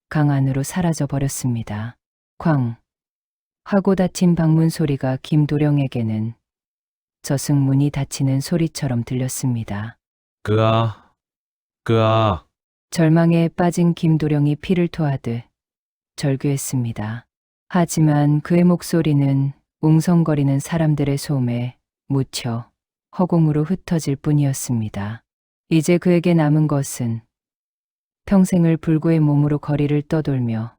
강 안으로 사라져 버렸습니다. 쾅 하고 닫힌 방문 소리가 김도령에게는 저승문이 닫히는 소리처럼 들렸습니다. 그아, 그아, 절망에 빠진 김도령이 피를 토하듯 절규했습니다. 하지만 그의 목소리는 웅성거리는 사람들의 소음에 묻혀 허공으로 흩어질 뿐이었습니다. 이제 그에게 남은 것은 평생을 불구의 몸으로 거리를 떠돌며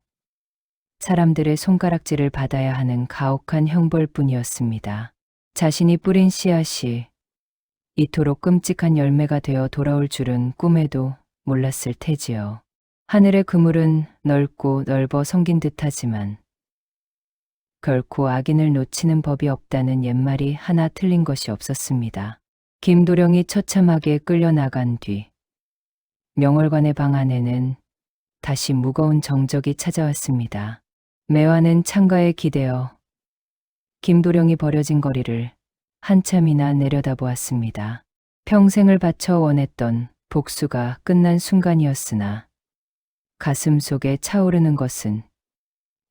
사람들의 손가락질을 받아야 하는 가혹한 형벌뿐이었습니다. 자신이 뿌린 씨앗이 이토록 끔찍한 열매가 되어 돌아올 줄은 꿈에도 몰랐을 테지요. 하늘의 그물은 넓고 넓어 성긴 듯하지만 결코 악인을 놓치는 법이 없다는 옛말이 하나 틀린 것이 없었습니다. 김도령이 처참하게 끌려나간 뒤 명월관의 방 안에는 다시 무거운 정적이 찾아왔습니다. 매화는 창가에 기대어 김도령이 버려진 거리를 한참이나 내려다보았습니다. 평생을 바쳐 원했던 복수가 끝난 순간이었으나 가슴 속에 차오르는 것은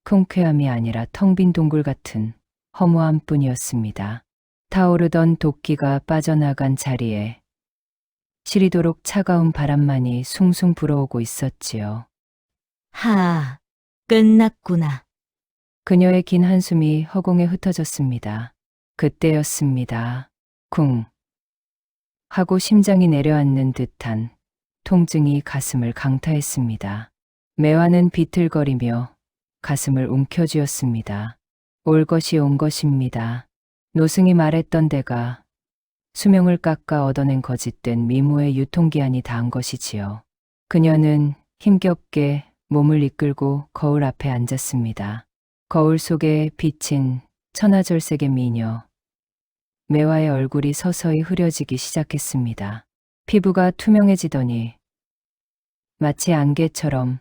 통쾌함이 아니라 텅 빈 동굴 같은 허무함 뿐이었습니다. 타오르던 도끼가 빠져나간 자리에 시리도록 차가운 바람만이 숭숭 불어오고 있었지요. 하, 끝났구나. 그녀의 긴 한숨이 허공에 흩어졌습니다. 그때였습니다. 쿵 하고 심장이 내려앉는 듯한 통증이 가슴을 강타했습니다. 매화는 비틀거리며 가슴을 움켜쥐었습니다. 올 것이 온 것입니다. 노승이 말했던 데가 수명을 깎아 얻어낸 거짓된 미모의 유통기한이 닿은 것이지요. 그녀는 힘겹게 몸을 이끌고 거울 앞에 앉았습니다. 거울 속에 비친 천하절색의 미녀 매화의 얼굴이 서서히 흐려지기 시작했습니다. 피부가 투명해지더니 마치 안개처럼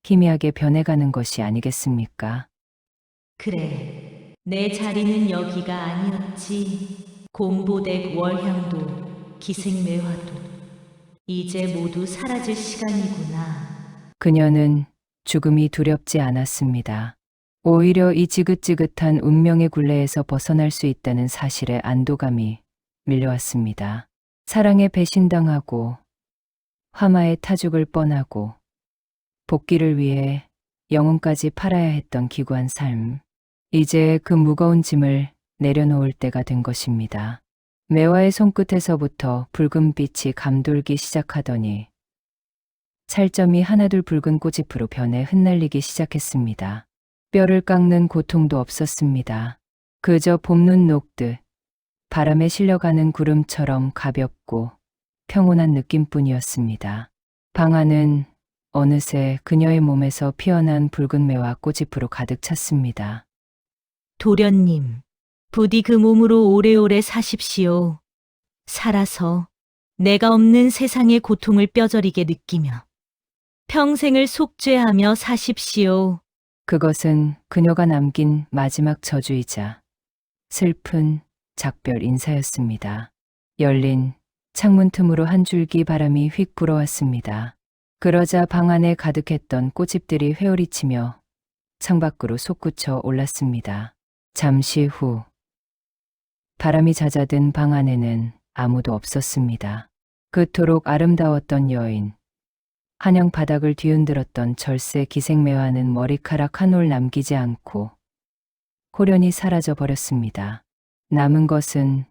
희미하게 변해가는 것이 아니겠습니까? 그래, 내 자리는 여기가 아니었지. 곰보댁 월향도 기생매화도 이제 모두 사라질 시간이구나. 그녀는 죽음이 두렵지 않았습니다. 오히려 이 지긋지긋한 운명의 굴레에서 벗어날 수 있다는 사실에 안도감이 밀려왔습니다. 사랑에 배신당하고 화마에 타죽을 뻔하고 복귀를 위해 영혼까지 팔아야 했던 기구한 삶. 이제 그 무거운 짐을 내려놓을 때가 된 것입니다. 매화의 손끝에서부터 붉은 빛이 감돌기 시작하더니 찰점이 하나둘 붉은 꽃잎으로 변해 흩날리기 시작했습니다. 뼈를 깎는 고통도 없었습니다. 그저 봄눈 녹듯 바람에 실려가는 구름처럼 가볍고 평온한 느낌뿐이었습니다. 방 안은 어느새 그녀의 몸에서 피어난 붉은 매화 꽃잎으로 가득 찼습니다. 도련님, 부디 그 몸으로 오래오래 사십시오. 살아서 내가 없는 세상의 고통을 뼈저리게 느끼며 평생을 속죄하며 사십시오. 그것은 그녀가 남긴 마지막 저주이자 슬픈 작별 인사였습니다. 열린 창문 틈으로 한 줄기 바람이 휙 불어왔습니다. 그러자 방 안에 가득했던 꽃잎들이 회오리치며 창밖으로 솟구쳐 올랐습니다. 잠시 후 바람이 잦아든 방 안에는 아무도 없었습니다. 그토록 아름다웠던 여인, 한양 바닥을 뒤흔들었던 절세 기생매화는 머리카락 한 올 남기지 않고 호련히 사라져 버렸습니다. 남은 것은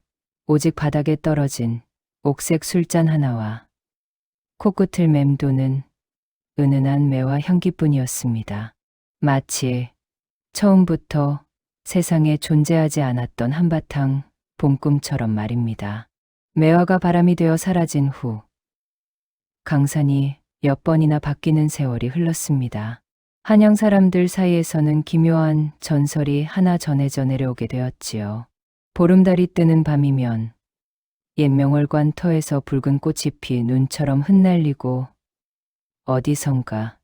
오직 바닥에 떨어진 옥색 술잔 하나와 코끝을 맴도는 은은한 매화 향기뿐이었습니다. 마치 처음부터 세상에 존재하지 않았던 한바탕 봄꿈처럼 말입니다. 매화가 바람이 되어 사라진 후 강산이 몇 번이나 바뀌는 세월이 흘렀습니다. 한양 사람들 사이에서는 기묘한 전설이 하나 전해져 내려오게 되었지요. 보름달이 뜨는 밤이면 옛 명월관 터에서 붉은 꽃잎이 눈처럼 흩날리고 어디선가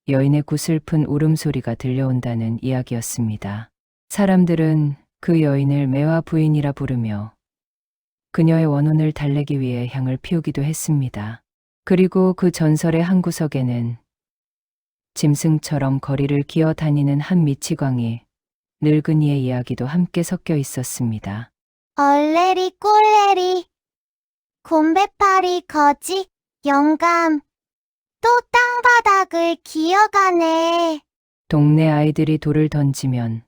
여인의 구슬픈 울음소리가 들려온다는 이야기였습니다. 사람들은 그 여인을 매화 부인이라 부르며 그녀의 원혼을 달래기 위해 향을 피우기도 했습니다. 그리고 그 전설의 한 구석에는 짐승처럼 거리를 기어 다니는 한 미치광이 늙은이의 이야기도 함께 섞여 있었습니다. 얼레리 꼴레리 곰배파리 거지 영감 또 땅바닥을 기어가네. 동네 아이들이 돌을 던지면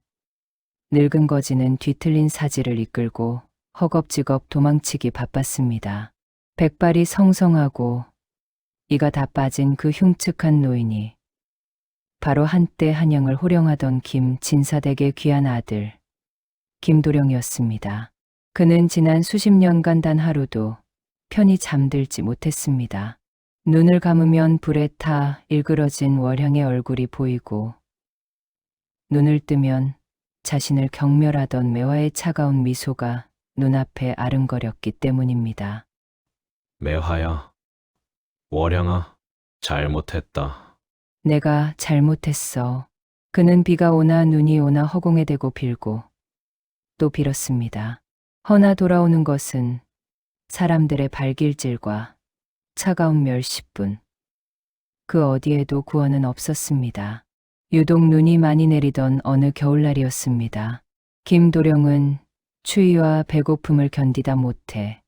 늙은 거지는 뒤틀린 사지를 이끌고 허겁지겁 도망치기 바빴습니다. 백발이 성성하고 이가 다 빠진 그 흉측한 노인이 바로 한때 한영을 호령하던 김 진사댁의 귀한 아들 김도령이었습니다. 그는 지난 수십 년간 단 하루도 편히 잠들지 못했습니다. 눈을 감으면 불에 타 일그러진 월향의 얼굴이 보이고 눈을 뜨면 자신을 경멸하던 매화의 차가운 미소가 눈앞에 아른거렸기 때문입니다. 매화야, 월양아, 잘못했다. 내가 잘못했어. 그는 비가 오나 눈이 오나 허공에 대고 빌고 또 빌었습니다. 허나 돌아오는 것은 사람들의 발길질과 차가운 멸시뿐. 그 어디에도 구원은 없었습니다. 유독 눈이 많이 내리던 어느 겨울날이었습니다. 김도령은 추위와 배고픔을 견디다 못해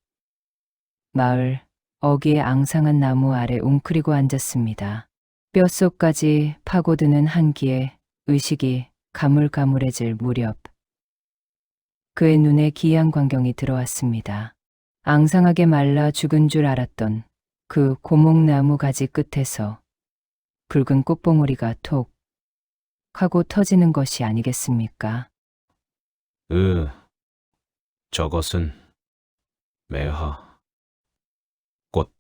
마을 어귀의 앙상한 나무 아래 웅크리고 앉았습니다. 뼛속까지 파고드는 한기에 의식이 가물가물해질 무렵 그의 눈에 기이한 광경이 들어왔습니다. 앙상하게 말라 죽은 줄 알았던 그 고목나무 가지 끝에서 붉은 꽃봉오리가 톡 하고 터지는 것이 아니겠습니까? 저것은 매화. 꽃.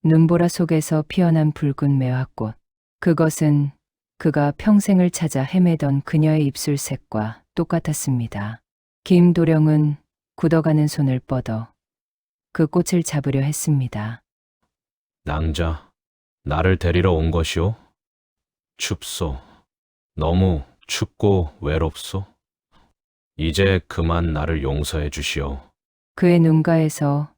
눈보라 속에서 피어난 붉은 매화꽃. 그것은 그가 평생을 찾아 헤매던 그녀의 입술색과 똑같았습니다. 김도령은 굳어가는 손을 뻗어 그 꽃을 잡으려 했습니다. 낭자, 나를 데리러 온 것이오? 춥소. 너무 춥고 외롭소. 이제 그만 나를 용서해 주시오. 그의 눈가에서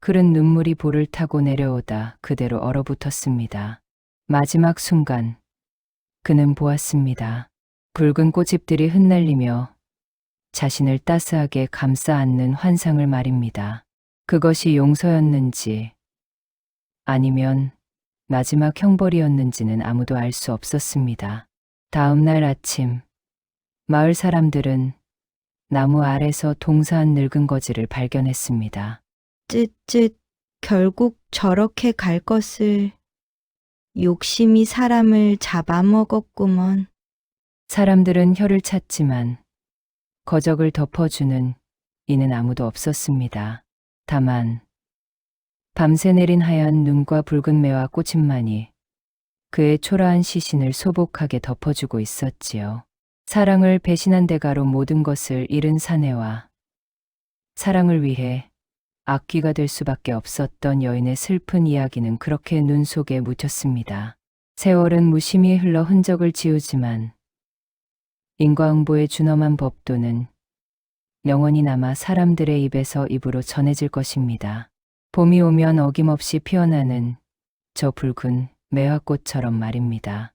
흐른 눈물이 볼을 타고 내려오다 그대로 얼어붙었습니다. 마지막 순간 그는 보았습니다. 붉은 꽃잎들이 흩날리며 자신을 따스하게 감싸 안는 환상을 말입니다. 그것이 용서였는지 아니면 마지막 형벌이었는지는 아무도 알 수 없었습니다. 다음 날 아침, 마을 사람들은 나무 아래서 동사한 늙은 거지를 발견했습니다. 쯧쯧, 결국 저렇게 갈 것을. 욕심이 사람을 잡아먹었구먼. 사람들은 혀를 찼지만 거적을 덮어주는 이는 아무도 없었습니다. 다만 밤새 내린 하얀 눈과 붉은 매화 꽃잎만이 그의 초라한 시신을 소복하게 덮어주고 있었지요. 사랑을 배신한 대가로 모든 것을 잃은 사내와 사랑을 위해 악귀가 될 수밖에 없었던 여인의 슬픈 이야기는 그렇게 눈 속에 묻혔습니다. 세월은 무심히 흘러 흔적을 지우지만 인과응보의 준엄한 법도는 영원히 남아 사람들의 입에서 입으로 전해질 것입니다. 봄이 오면 어김없이 피어나는 저 붉은 매화꽃처럼 말입니다.